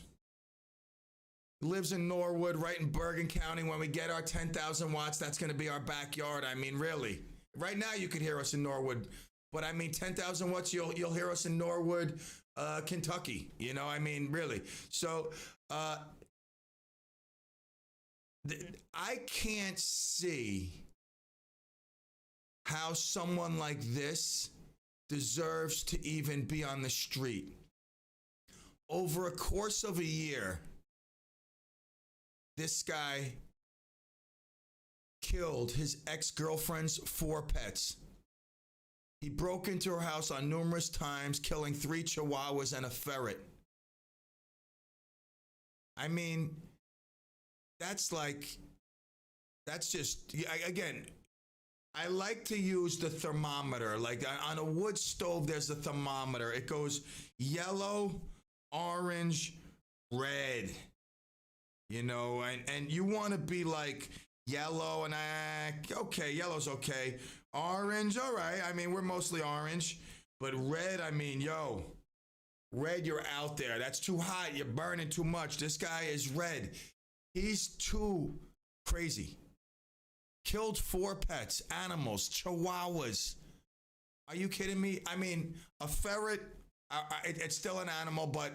lives in Norwood, right in Bergen County. When we get our 10,000 watts, that's going to be our backyard. I mean, really. Right now, you could hear us in Norwood. But I mean, 10,000 watts, you'll hear us in Norwood, Kentucky. You know, I mean, really. So I can't see how someone like this deserves to even be on the street. Over a course of a year, this guy killed his ex-girlfriend's 4 pets. He broke into her house on numerous times, killing 3 chihuahuas and a ferret. I mean, that's just, again, I like to use the thermometer. Like on a wood stove, there's a thermometer. It goes yellow, orange, red. You know, and you want to be like yellow, and okay, yellow's okay. Orange, all right. I mean, we're mostly orange. But red, I mean, red, you're out there. That's too hot. You're burning too much. This guy is red. He's too crazy. Killed 4 pets, animals, chihuahuas. Are you kidding me? I mean, a ferret, It's still an animal, but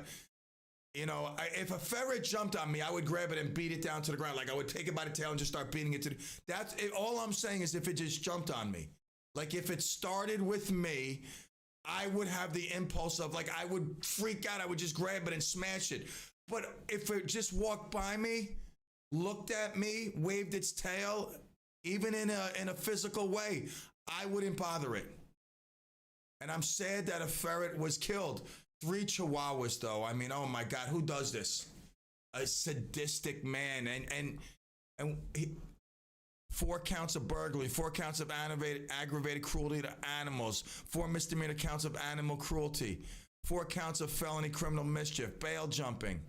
you know, if a ferret jumped on me, I would grab it and beat it down to the ground. Like I would take it by the tail and just start beating it to the. That's it, all I'm saying is if it just jumped on me, like if it started with me, I would have the impulse of like I would freak out. I would just grab it and smash it. But if it just walked by me, looked at me, waved its tail, even in a physical way, I wouldn't bother it. And I'm sad that a ferret was killed. 3 chihuahuas, though. I mean, oh my God, who does this? A sadistic man, and 4 counts of burglary, 4 counts of aggravated cruelty to animals, 4 misdemeanor counts of animal cruelty, 4 counts of felony criminal mischief, bail jumping.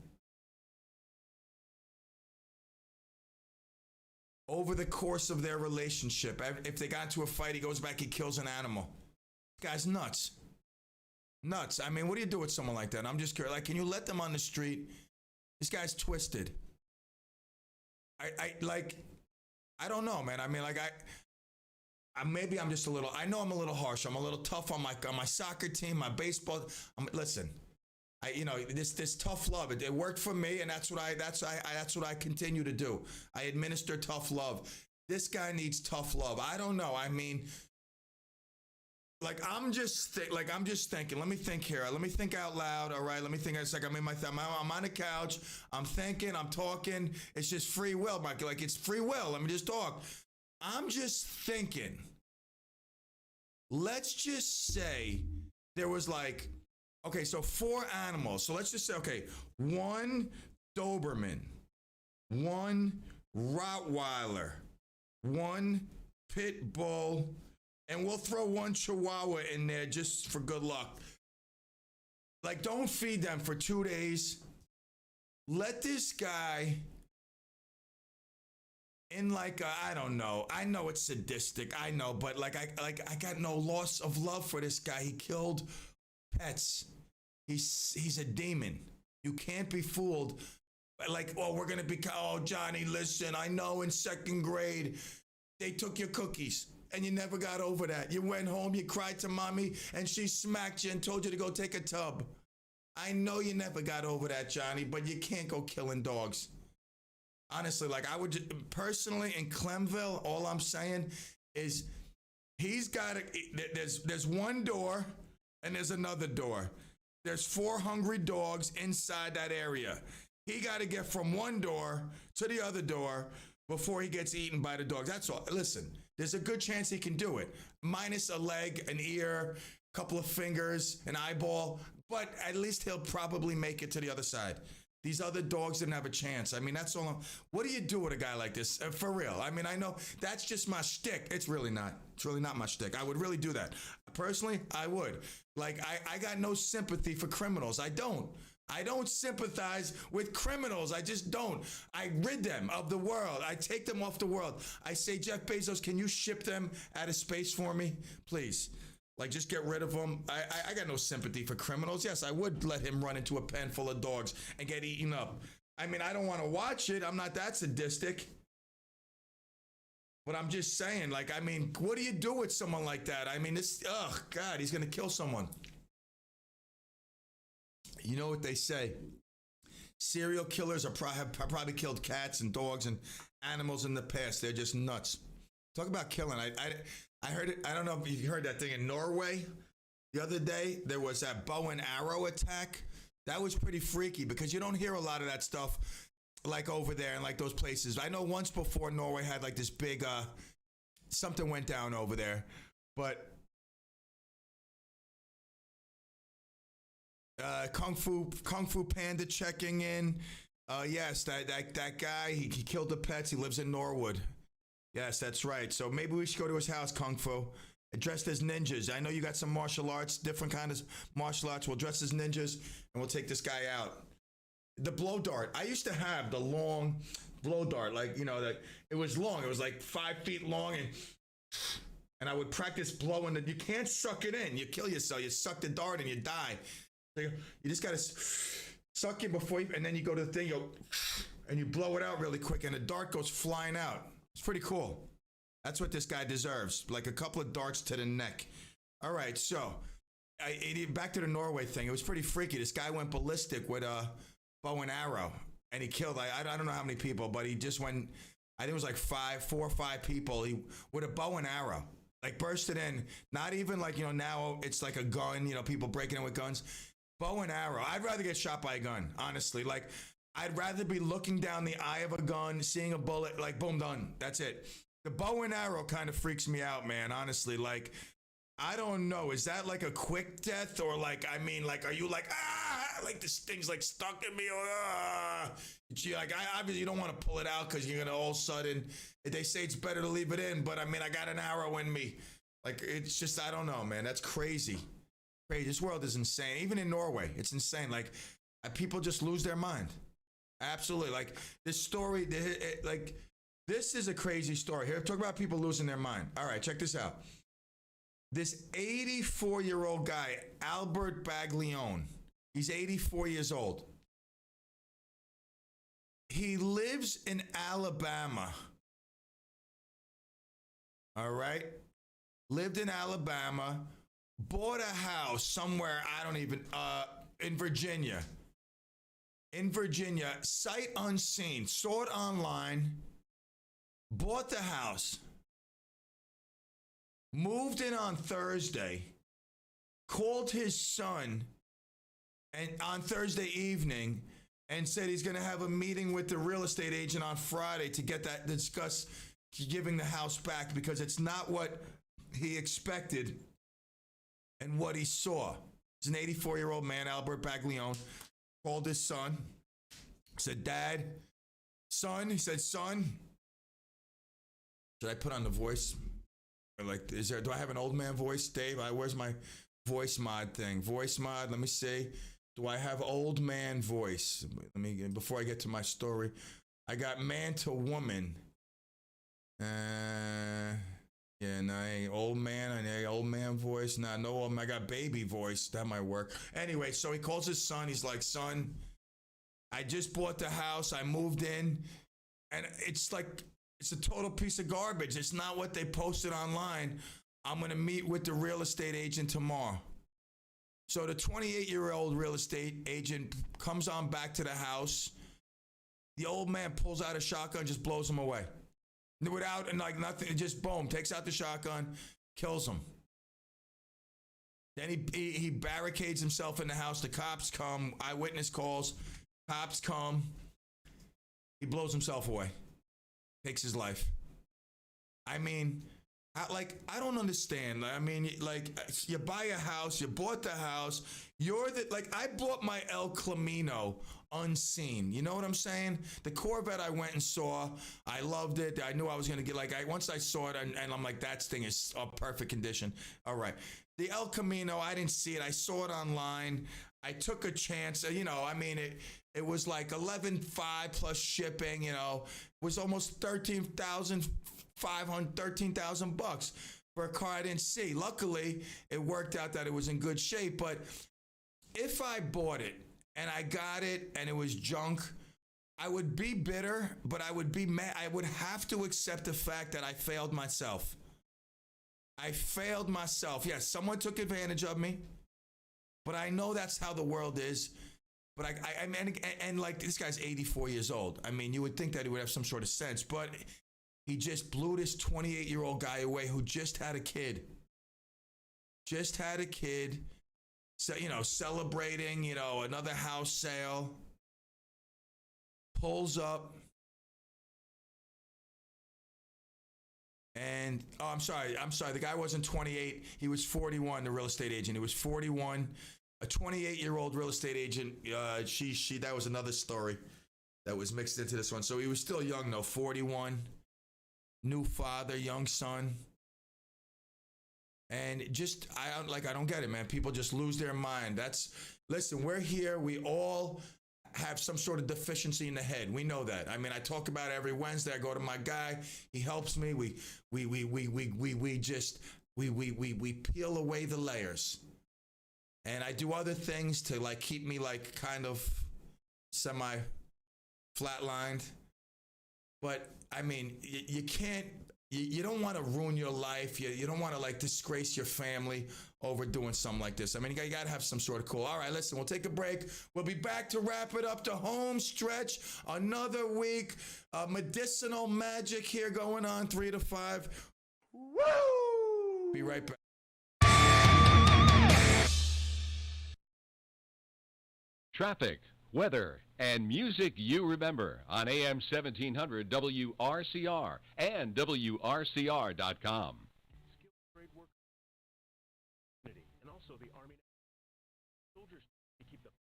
Over the course of their relationship, if they got into a fight, he goes back, he kills an animal. This guy's nuts. Nuts. I mean, what do you do with someone like that? I'm just curious. Like, can you let them on the street? This guy's twisted. I don't know, man. I mean, like, maybe I'm just a little. I know I'm a little harsh. I'm a little tough on my soccer team, my baseball. Listen, this tough love. It worked for me, and that's what I continue to do. I administer tough love. This guy needs tough love. I don't know. I mean. Like I'm just thinking. Let me think here. Let me think out loud. All right. Let me think. It's like I'm in I'm on the couch. I'm thinking. I'm talking. It's just free will, Mike. Like it's free will. Let me just talk. I'm just thinking. Let's just say there was like, okay, so 4 animals. So let's just say, okay, 1 Doberman, 1 Rottweiler, 1 Pit Bull. And we'll throw 1 Chihuahua in there just for good luck. Like, don't feed them for 2 days. Let this guy in like, I don't know. I know it's sadistic. I know, but like I got no loss of love for this guy. He killed pets. He's a demon. You can't be fooled. Like, oh, we're going to be, oh, Johnny, listen, I know in 2nd grade, they took your cookies. And you never got over that. You went home, you cried to mommy, and she smacked you and told you to go take a tub. I know you never got over that, Johnny, but you can't go killing dogs. Honestly, like I would personally in Clemville, all I'm saying is he's got there's 1 door and there's another door. There's 4 hungry dogs inside that area. He got to get from 1 door to the other door before he gets eaten by the dogs. That's all. Listen, there's a good chance he can do it. Minus a leg, an ear, a couple of fingers, an eyeball, but at least he'll probably make it to the other side. These other dogs didn't have a chance. I mean, that's all. What do you do with a guy like this? For real. I mean, I know that's just my shtick. It's really not. It's really not my shtick. I would really do that. Personally, I would. Like, I got no sympathy for criminals. I don't sympathize with criminals. I just don't. I rid them of the world. I take them off the world. I say, Jeff Bezos, can you ship them out of space for me? Please. Like, just get rid of them. I got no sympathy for criminals. Yes, I would let him run into a pen full of dogs and get eaten up. I mean, I don't want to watch it. I'm not that sadistic. But I'm just saying, like, I mean, what do you do with someone like that? I mean, God, he's going to kill someone. You know what they say? Serial killers have probably killed cats and dogs and animals in the past. They're just nuts. Talk about killing. I heard it. I don't know if you heard that thing in Norway the other day. There was that bow and arrow attack. That was pretty freaky because you don't hear a lot of that stuff like over there and like those places. I know once before Norway had like this big, something went down over there, but Kung Fu Panda checking in. Yes, that guy, he killed the pets. He lives in Norwood. Yes, that's right. So maybe we should go to his house, Kung Fu. Dressed as ninjas. I know you got some martial arts, different kind of martial arts. We'll dress as ninjas and we'll take this guy out. The blow dart. I used to have the long blow dart, like, you know, that it was long. It was like 5 feet long, and I would practice blowing it. You can't suck it in. You kill yourself. You suck the dart and you die. You just got to suck it before you, and then you go to the thing, and you blow it out really quick, and the dart goes flying out. It's pretty cool. That's what this guy deserves, like a couple of darts to the neck. All right, so Back to the Norway thing. It was pretty freaky. This guy went ballistic with a bow and arrow, and he killed. I don't know how many people, but he just went. I think it was like 4 or 5 people. He with a bow and arrow, like bursted in. Not even like now it's like a gun. People breaking in with guns. Bow and arrow. I'd rather get shot by a gun, honestly. Like I'd rather be looking down the eye of a gun, seeing a bullet, like boom, done. That's it. The bow and arrow kind of freaks me out, man. Honestly, like. I don't know. Is that like a quick death or like, are you like, like this thing's like stuck in me? Obviously you don't want to pull it out because you're going to all of a sudden, they say it's better to leave it in, but I got an arrow in me. Like, it's just, I don't know, man. That's crazy. Crazy. This world is insane. Even in Norway, it's insane. Like, people just lose their mind. Absolutely. Like, this story, this is a crazy story. Here, talk about people losing their mind. All right, check this out. This 84-year-old guy, Albert Baglione, he's 84 years old. He lives in Alabama. All right? Lived in Alabama, bought a house somewhere, in Virginia. In Virginia, sight unseen, saw it online, bought the house. Moved in on Thursday, called his son and on Thursday evening and said he's going to have a meeting with the real estate agent on Friday to discuss giving the house back because it's not what he expected and what he saw. He's an 84-year-old man, Albert Baglione, called his son, said, he said, son, should I put on the voice? Like, do I have an old man voice, Dave? Where's my voice mod thing? Voice mod, let me see. Do I have old man voice? Before I get to my story, I got man to woman. Old man voice. No old man. I got baby voice. That might work. Anyway, so he calls his son. He's like, son, I just bought the house. I moved in. And it's like, it's a total piece of garbage. It's not what they posted online. I'm going to meet with the real estate agent tomorrow. So the 28-year-old real estate agent comes on back to the house. The old man pulls out a shotgun, just blows him away. Without, nothing, just boom, takes out the shotgun, kills him. Then he barricades himself in the house. The cops come, eyewitness calls, cops come. He blows himself away. Takes his life. I don't understand. You buy a house, you bought the house, I bought my El Camino unseen. You know what I'm saying? The Corvette I went and saw, I loved it. I knew I was going to get, once I saw it, and I'm like, that thing is a perfect condition. All right. The El Camino, I didn't see it. I saw it online. I took a chance. It was like $11,500 plus shipping. It was almost $13,500, $13,000 for a car I didn't see. Luckily, it worked out that it was in good shape. But if I bought it and I got it and it was junk, I would be bitter, but I would be mad. I would have to accept the fact that I failed myself. I failed myself. Yes, someone took advantage of me, but I know that's how the world is. But this guy's 84 years old. You would think that he would have some sort of sense, but he just blew this 28-year-old guy away who just had a kid. So, celebrating, another house sale. Pulls up. And, I'm sorry. The guy wasn't 28. He was 41, the real estate agent. He was 41. A 28-year-old real estate agent, that was another story that was mixed into this one. So he was still young, though, 41, new father, young son. And I don't get it, man. People just lose their mind. Listen, we're here. We all have some sort of deficiency in the head. We know that. I talk about it every Wednesday. I go to my guy. He helps me. We peel away the layers. And I do other things to keep me kind of semi flatlined. But you can't you don't want to ruin your life. You don't want to like disgrace your family over doing something like this. I mean, you got to have some sort of cool. All right, listen, we'll take a break. We'll be back to wrap it up. The home stretch, another week. Medicinal magic here going on 3 to 5. Woo! Be right back. Traffic, weather, and music you remember on AM 1700 WRCR and WRCR.com. Trade work and also the Army soldiers to keep the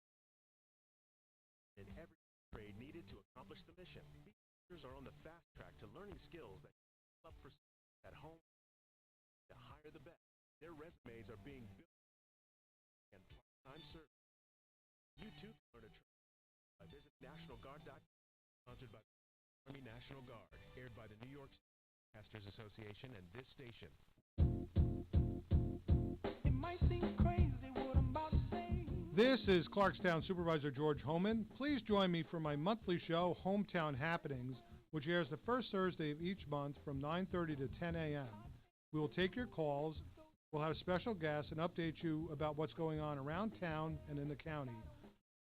in every trade needed to accomplish the mission. These soldiers are on the fast track to learning skills that up for at home to hire the best. Their resumes are being built and part-time service. You too can learn a trade. Visit NationalGuard.com, sponsored by the Army National Guard, aired by the New York Broadcasters Association and this station. It might seem crazy what I'm about to say. This is Clarkstown Supervisor George Homan. Please join me for my monthly show, Hometown Happenings, which airs the first Thursday of each month from 9:30 to 10 a.m. We will take your calls, we'll have special guests, and update you about what's going on around town and in the county.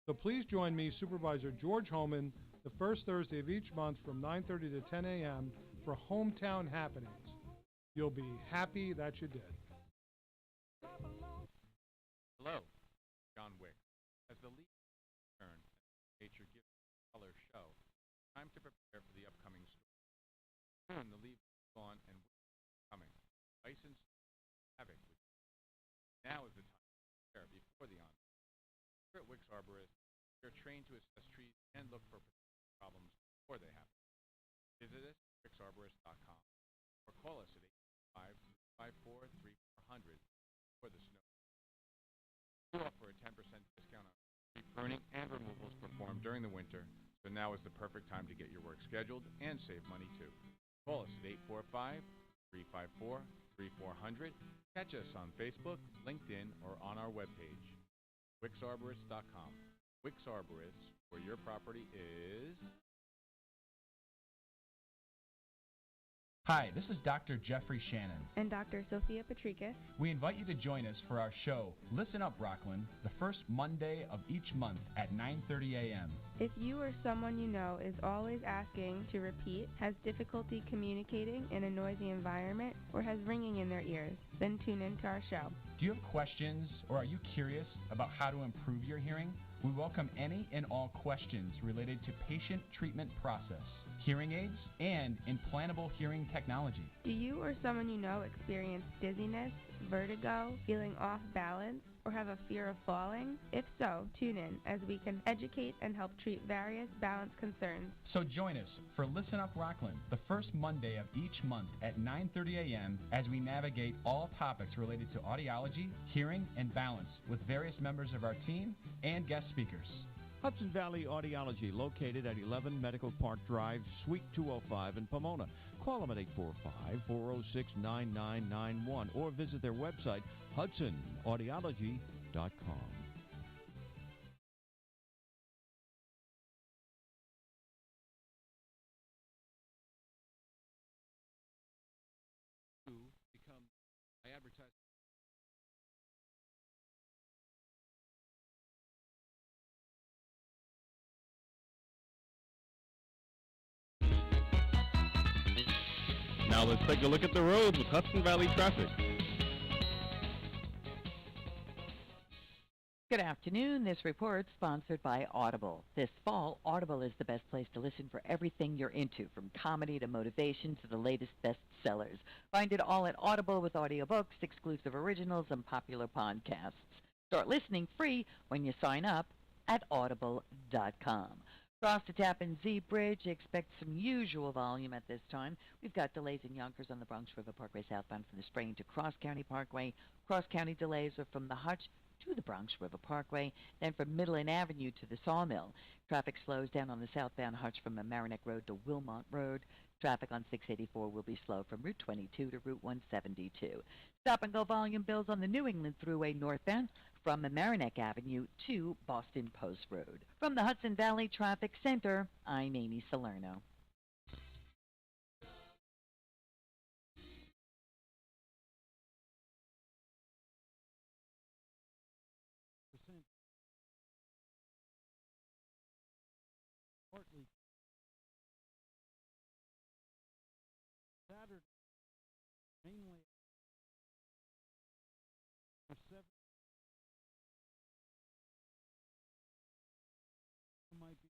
So please join me, Supervisor George Homan, the first Thursday of each month from 9:30 to 10 a.m. for Hometown Happenings. You'll be happy that you did. Hello, John Wick. As the lead turn Nature Gives Color show, time to prepare for the upcoming story. Soon the leaves are gone and winter is coming. License havoc. Now is the time to prepare before the onset. Here at Wicks Arborists, we are trained to assess trees and look for potential problems before they happen. Visit us at wicksarborist.com or call us at 855-354-3400 for the snow. We offer a 10% discount on tree pruning and removals performed during the winter, so now is the perfect time to get your work scheduled and save money too. Call us at 845-354-3400. Catch us on Facebook, LinkedIn, or on our webpage, wicksarborist.com. Wicks Arborists, where your property is... Hi, this is Dr. Jeffrey Shannon. And Dr. Sophia Patricus. We invite you to join us for our show, Listen Up, Rockland, the first Monday of each month at 9:30 a.m. If you or someone you know is always asking to repeat, has difficulty communicating in a noisy environment, or has ringing in their ears, then tune in to our show. Do you have questions, or are you curious about how to improve your hearing? We welcome any and all questions related to patient treatment process, hearing aids, and implantable hearing technology. Do you or someone you know experience dizziness, vertigo, feeling off balance, or have a fear of falling? If so, tune in as we can educate and help treat various balance concerns. So join us for Listen Up Rockland, the first Monday of each month at 9:30 a.m. as we navigate all topics related to audiology, hearing, and balance with various members of our team and guest speakers. Hudson Valley Audiology, located at 11 Medical Park Drive, Suite 205 in Pomona. Call them at 845-406-9991 or visit their website, hudsonaudiology.com. Become I advertise. Now let's take a look at the roads with Hudson Valley traffic. Good afternoon. This report sponsored by Audible. This fall, Audible is the best place to listen for everything you're into, from comedy to motivation to the latest bestsellers. Find it all at Audible with audiobooks, exclusive originals, and popular podcasts. Start listening free when you sign up at audible.com. Cross the Tappan Zee Bridge, expect some usual volume at this time. We've got delays in Yonkers on the Bronx River Parkway southbound from the Spring to Cross County Parkway. Cross County delays are from the Hutch to the Bronx River Parkway, then from Midland Avenue to the Sawmill. Traffic slows down on the southbound Hutch from Mamaroneck Road to Wilmont Road. Traffic on 684 will be slow from Route 22 to Route 172. Stop-and-go volume bills on the New England Thruway northbound from Mamaroneck Avenue to Boston Post Road. From the Hudson Valley Traffic Center, I'm Amy Salerno. extremely might be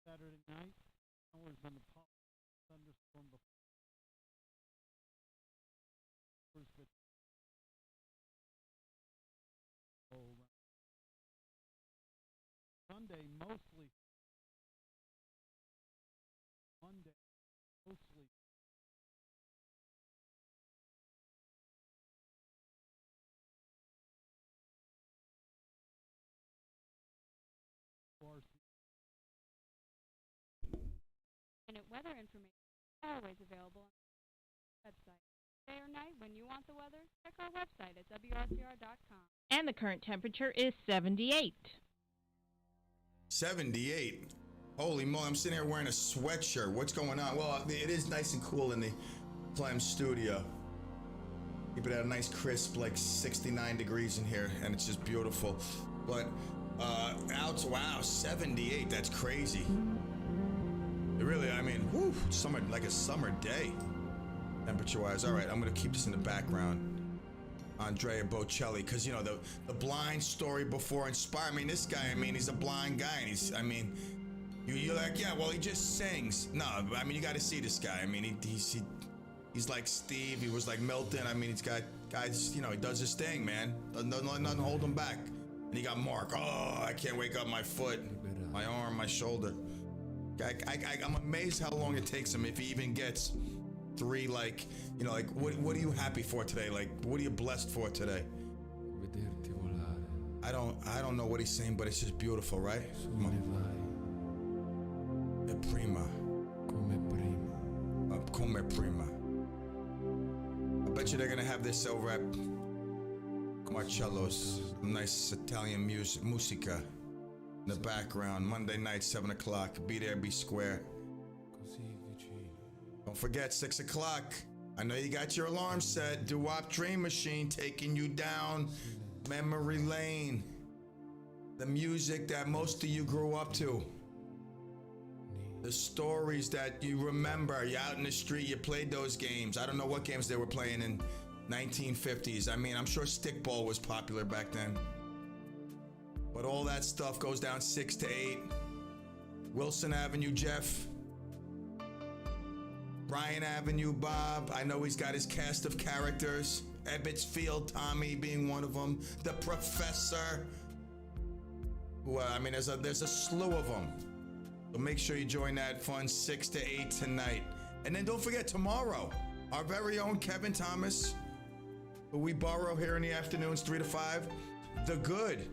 Saturday night. Hours on the thunderstorm before. Sunday mostly. Monday mostly. Minute weather information always available on the website. Day or night, when you want the weather, check our website at WRCR.com. And the current temperature is 78. 78. Holy moly, I'm sitting here wearing a sweatshirt. What's going on? Well, it is nice and cool in the CLEM studio. Keep it at a nice crisp, like 69 degrees in here, and it's just beautiful. But out, wow, 78. That's crazy. It really, I mean, whew, summer, like a summer day, temperature-wise. All right, I'm gonna keep this in the background. Andrea Bocelli, because you know the blind story before Inspire. I mean, this guy, I mean, he's a blind guy, and he's, I mean, you're like, yeah, well, he just sings. No, I mean, you got to see this guy. I mean, he's like Steve. He was like Milton. I mean, he's got guys, you know, he does his thing, man. Doesn't let nothing hold him back. And he got Mark. Oh, I can't wake up my foot, my arm, my shoulder. I'm amazed how long it takes him if he even gets 3, like, you know, like, what are you happy for today? Like, what are you blessed for today? I don't know what he's saying, but it's just beautiful, right? Prima. Come prima. I bet you they're gonna have this over at Marcello's. Nice Italian musica in the background. Monday night, 7 o'clock. Be there, be square. Don't forget, 6 o'clock. I know you got your alarm set. Doo-Wop Dream Machine taking you down memory lane. The music that most of you grew up to. The stories that you remember. You're out in the street, you played those games. I don't know what games they were playing in 1950s. I mean, I'm sure stickball was popular back then. But all that stuff goes down 6 to 8. Wilson Avenue, Jeff. Bryan Avenue, Bob. I know he's got his cast of characters. Ebbets Field, Tommy being one of them. The Professor. Well, I mean, there's a slew of them. So make sure you join that fun 6 to 8 tonight. And then don't forget tomorrow, our very own Kevin Thomas, who we borrow here in the afternoons, 3 to 5. The Good.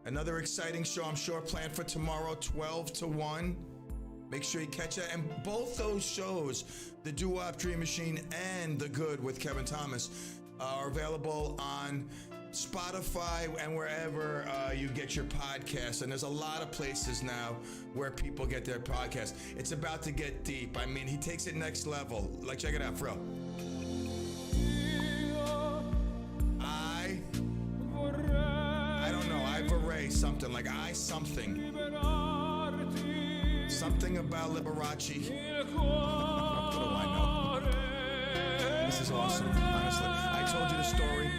Another exciting show, I'm sure, planned for tomorrow, 12 to 1. Make sure you catch it. And both those shows, the Doo-Wop Dream Machine and The Good with Kevin Thomas, are available on Spotify and wherever you get your podcasts. And there's a lot of places now where people get their podcasts. It's about to get deep. I mean, he takes it next level. Like, check it out, Fro. I don't know. I vorrei something like something. Something about Liberace. What do I know? This is awesome, honestly. I told you the story.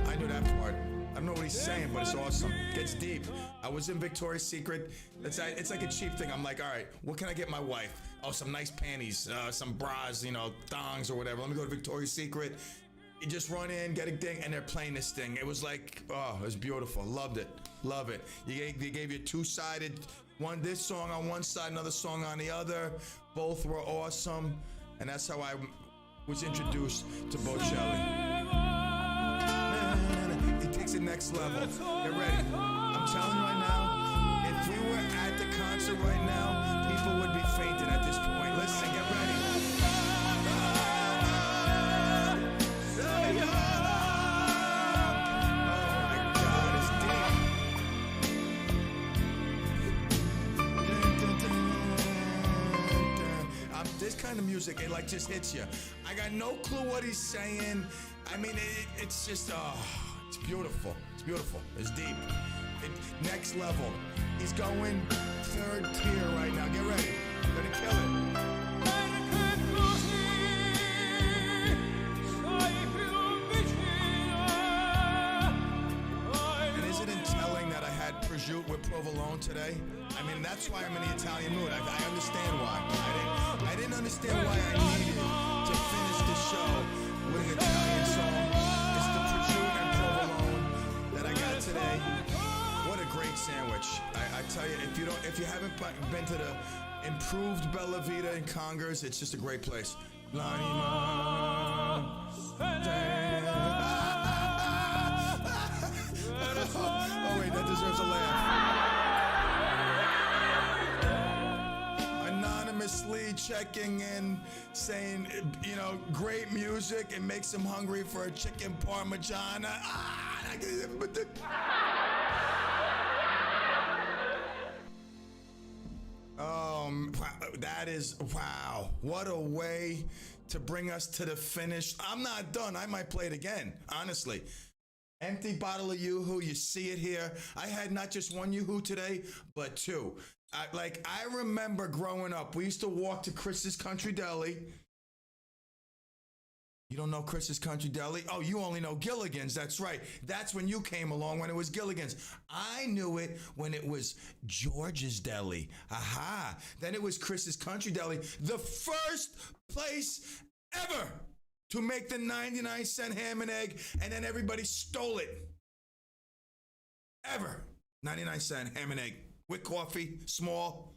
I knew that part. I don't know what he's saying, but it's awesome. Gets deep. I was in Victoria's Secret. It's like a cheap thing. I'm like, all right, what can I get my wife? Oh, some nice panties, some bras, you know, thongs or whatever. Let me go to Victoria's Secret. You just run in, get a thing, and they're playing this thing. It was like, oh, it was beautiful. Loved it. Love it. They gave you two-sided, this song on one side, another song on the other. Both were awesome. And that's how I was introduced to Bocelli. He takes it next level. Get ready. I'm telling you right now, if we were at the concert right now, people would be fainting at this point. Listen, get ready. This kind of music, it like just hits you. I got no clue what he's saying. I mean, it's just, it's beautiful. It's beautiful. It's deep. Next level. He's going third tier right now. Get ready. You're gonna kill it. And isn't it telling that I had prosciutto with provolone today? I mean, that's why I'm in the Italian mood. I understand why. I didn't understand why I needed to finish the show with an Italian song. It's the prosciutto and provolone that I got today. What a great sandwich! I tell you, if you haven't been to the improved Bella Vita in Congers, it's just a great place. Oh wait, that deserves a laugh. Anonymously checking in, saying, great music. It makes him hungry for a chicken parmigiana. That is, wow. What a way to bring us to the finish. I'm not done. I might play it again, honestly. Empty bottle of Yoo-Hoo. You see it here. I had not just one Yoo-Hoo today, but two. I remember growing up, we used to walk to Chris's Country Deli. You don't know Chris's Country Deli? Oh, you only know Gilligan's. That's right. That's when you came along, when it was Gilligan's. I knew it when it was George's Deli. Aha. Then it was Chris's Country Deli. The first place ever to make the 99-cent ham and egg, and then everybody stole it. Ever. 99-cent ham and egg with coffee, small.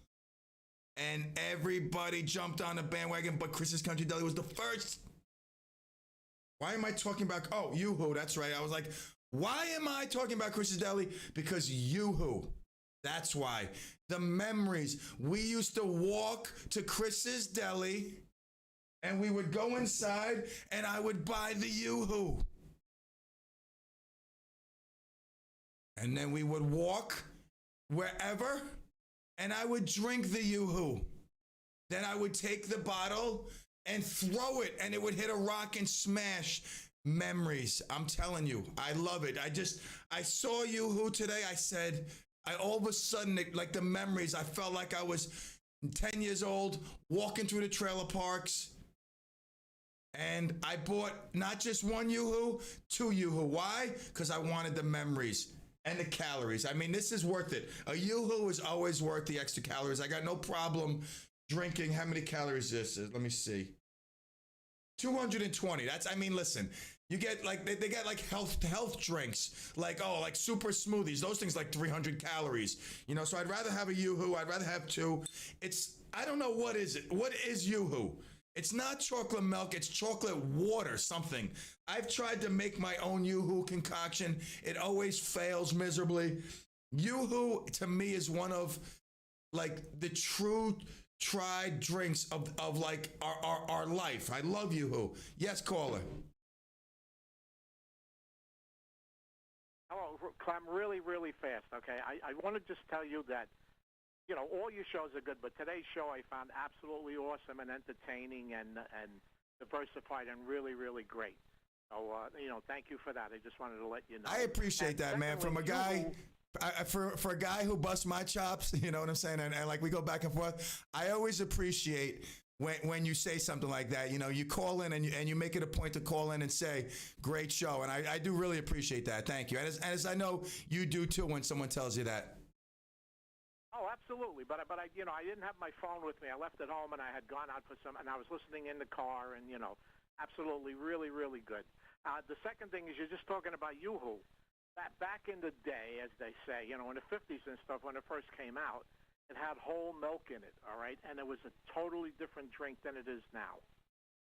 And everybody jumped on the bandwagon, but Chris's Country Deli was the first. Why am I talking about, Yoo-Hoo, that's right. I was like, why am I talking about Chris's Deli? Because Yoo-Hoo, that's why. The memories. We used to walk to Chris's Deli, and we would go inside, and I would buy the Yoo-Hoo. And then we would walk wherever, and I would drink the Yoo-Hoo. Then I would take the bottle and throw it, and it would hit a rock and smash. Memories. I'm telling you, I love it. I saw Yoo-Hoo today. I said, all of a sudden, like the memories, I felt like I was 10 years old, walking through the trailer parks, and I bought not just one Yoo-Hoo, two Yoo-Hoo. Why? Because I wanted the memories and the calories. I mean, this is worth it. A Yoo-Hoo is always worth the extra calories. I got no problem drinking. How many calories this is? Let me see. 220. Listen, you get they get like health drinks, like super smoothies. Those things like 300 calories. So I'd rather have a Yoo-Hoo. I'd rather have two. I don't know, what is it? What is Yoo-Hoo? It's not chocolate milk. It's chocolate water, something. I've tried to make my own Yoo-Hoo concoction. It always fails miserably. Yoo-Hoo to me is one of the true tried drinks of our life. I love Yoo-Hoo. Yes, caller. Hello, Clem, really, really fast, okay? I want to just tell you that, all your shows are good, but today's show I found absolutely awesome and entertaining and diversified and really, really great. So, thank you for that. I just wanted to let you know. I appreciate that, man. From a guy... For a guy who busts my chops, you know what I'm saying, and we go back and forth, I always appreciate when you say something like that. You call in and you make it a point to call in and say, great show, and I do really appreciate that. Thank you. As I know you do too when someone tells you that. Oh, absolutely. But I didn't have my phone with me. I left it home and I had gone out for some, and I was listening in the car, and absolutely, really, really good. The second thing is you're just talking about Yoo-Hoo. Back in the day, as they say, in the 50s and stuff, when it first came out, it had whole milk in it, all right? And it was a totally different drink than it is now.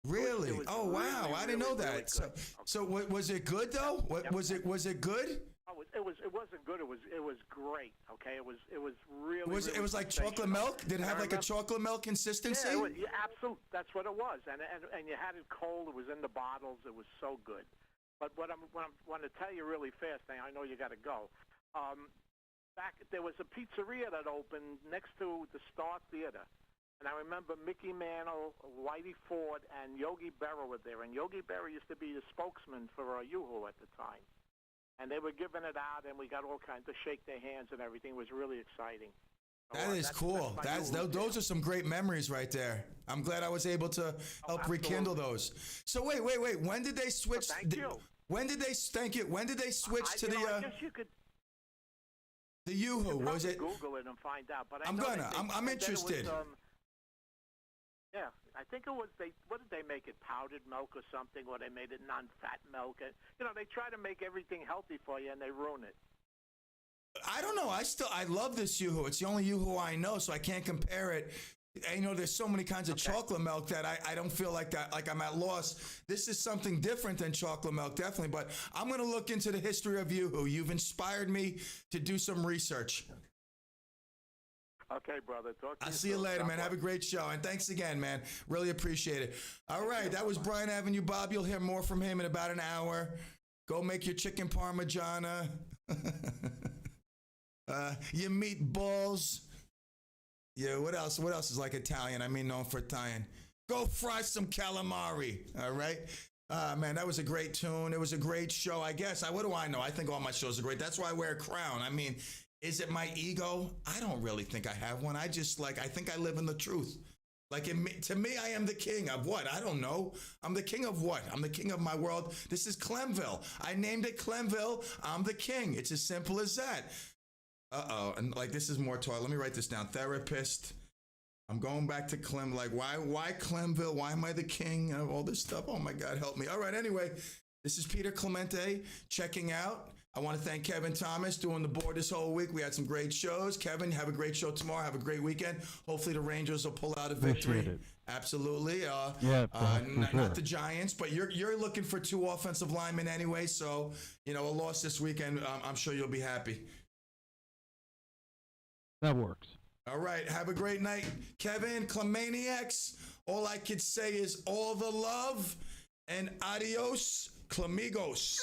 Really? It was wow. really, I didn't know really that. good. So was it good, though? Was it good? Oh, it wasn't good. It was great, okay? It was really, it was like chocolate milk? Did it have a chocolate milk consistency? Yeah, absolutely. That's what it was. And you had it cold. It was in the bottles. It was so good. But what I want to tell you really fast, I know you got to go. There was a pizzeria that opened next to the Star Theater. And I remember Mickey Mantle, Whitey Ford, and Yogi Berra were there. And Yogi Berra used to be the spokesman for Yoo-Hoo at the time. and they were giving it out, and we got all kinds to shake their hands and everything. It was really exciting. That is cool. Those are some great memories right there. I'm glad I was able to help rekindle those. So wait. When did they switch? Thank you. When did they? Thank you. When did they switch to the? I guess you could. The Yoo-Hoo, was it? Google it and find out. But I'm interested. Yeah, I think it was what did they make it? Powdered milk or something, or they made it non-fat milk. They try to make everything healthy for you, and they ruin it. I don't know. I love this Yoo-Hoo. It's the only Yoo-Hoo I know, so I can't compare it. There's so many kinds of chocolate milk that I don't feel like I'm at loss. This is something different than chocolate milk, definitely. But I'm going to look into the history of Yoo-Hoo. You've inspired me to do some research. Okay, brother. I'll see you later, man. Have a great show. And thanks again, man. Really appreciate it. All right, that was Brian Avenue Bob. You'll hear more from him in about an hour. Go make your chicken parmigiana. Your meatballs. Yeah, what else? What else is like Italian? I mean, known for Italian. Go fry some calamari. All right. Man, that was a great tune. It was a great show. I guess. What do I know? I think all my shows are great. That's why I wear a crown. I mean, is it my ego? I don't really think I have one. I think I live in the truth. To me, I am the king of what? I don't know. I'm the king of what? I'm the king of my world. This is Clemville. I named it Clemville. I'm the king. It's as simple as that. And this is more talk. Let me write this down. Therapist. I'm going back to Clem. Why Clemville? Why am I the king of all this stuff? Oh my God, help me. All right. Anyway, this is Peter Clemente checking out. I want to thank Kevin Thomas doing the board this whole week. We had some great shows. Kevin, have a great show tomorrow. Have a great weekend. Hopefully the Rangers will pull out a victory. Appreciate it. Absolutely. Sure. Not the Giants, but you're looking for 2 offensive linemen anyway. So, a loss this weekend, I'm sure you'll be happy. That works. All right. Have a great night. Kevin, Clemaniacs. All I could say is all the love and adios, Clamigos.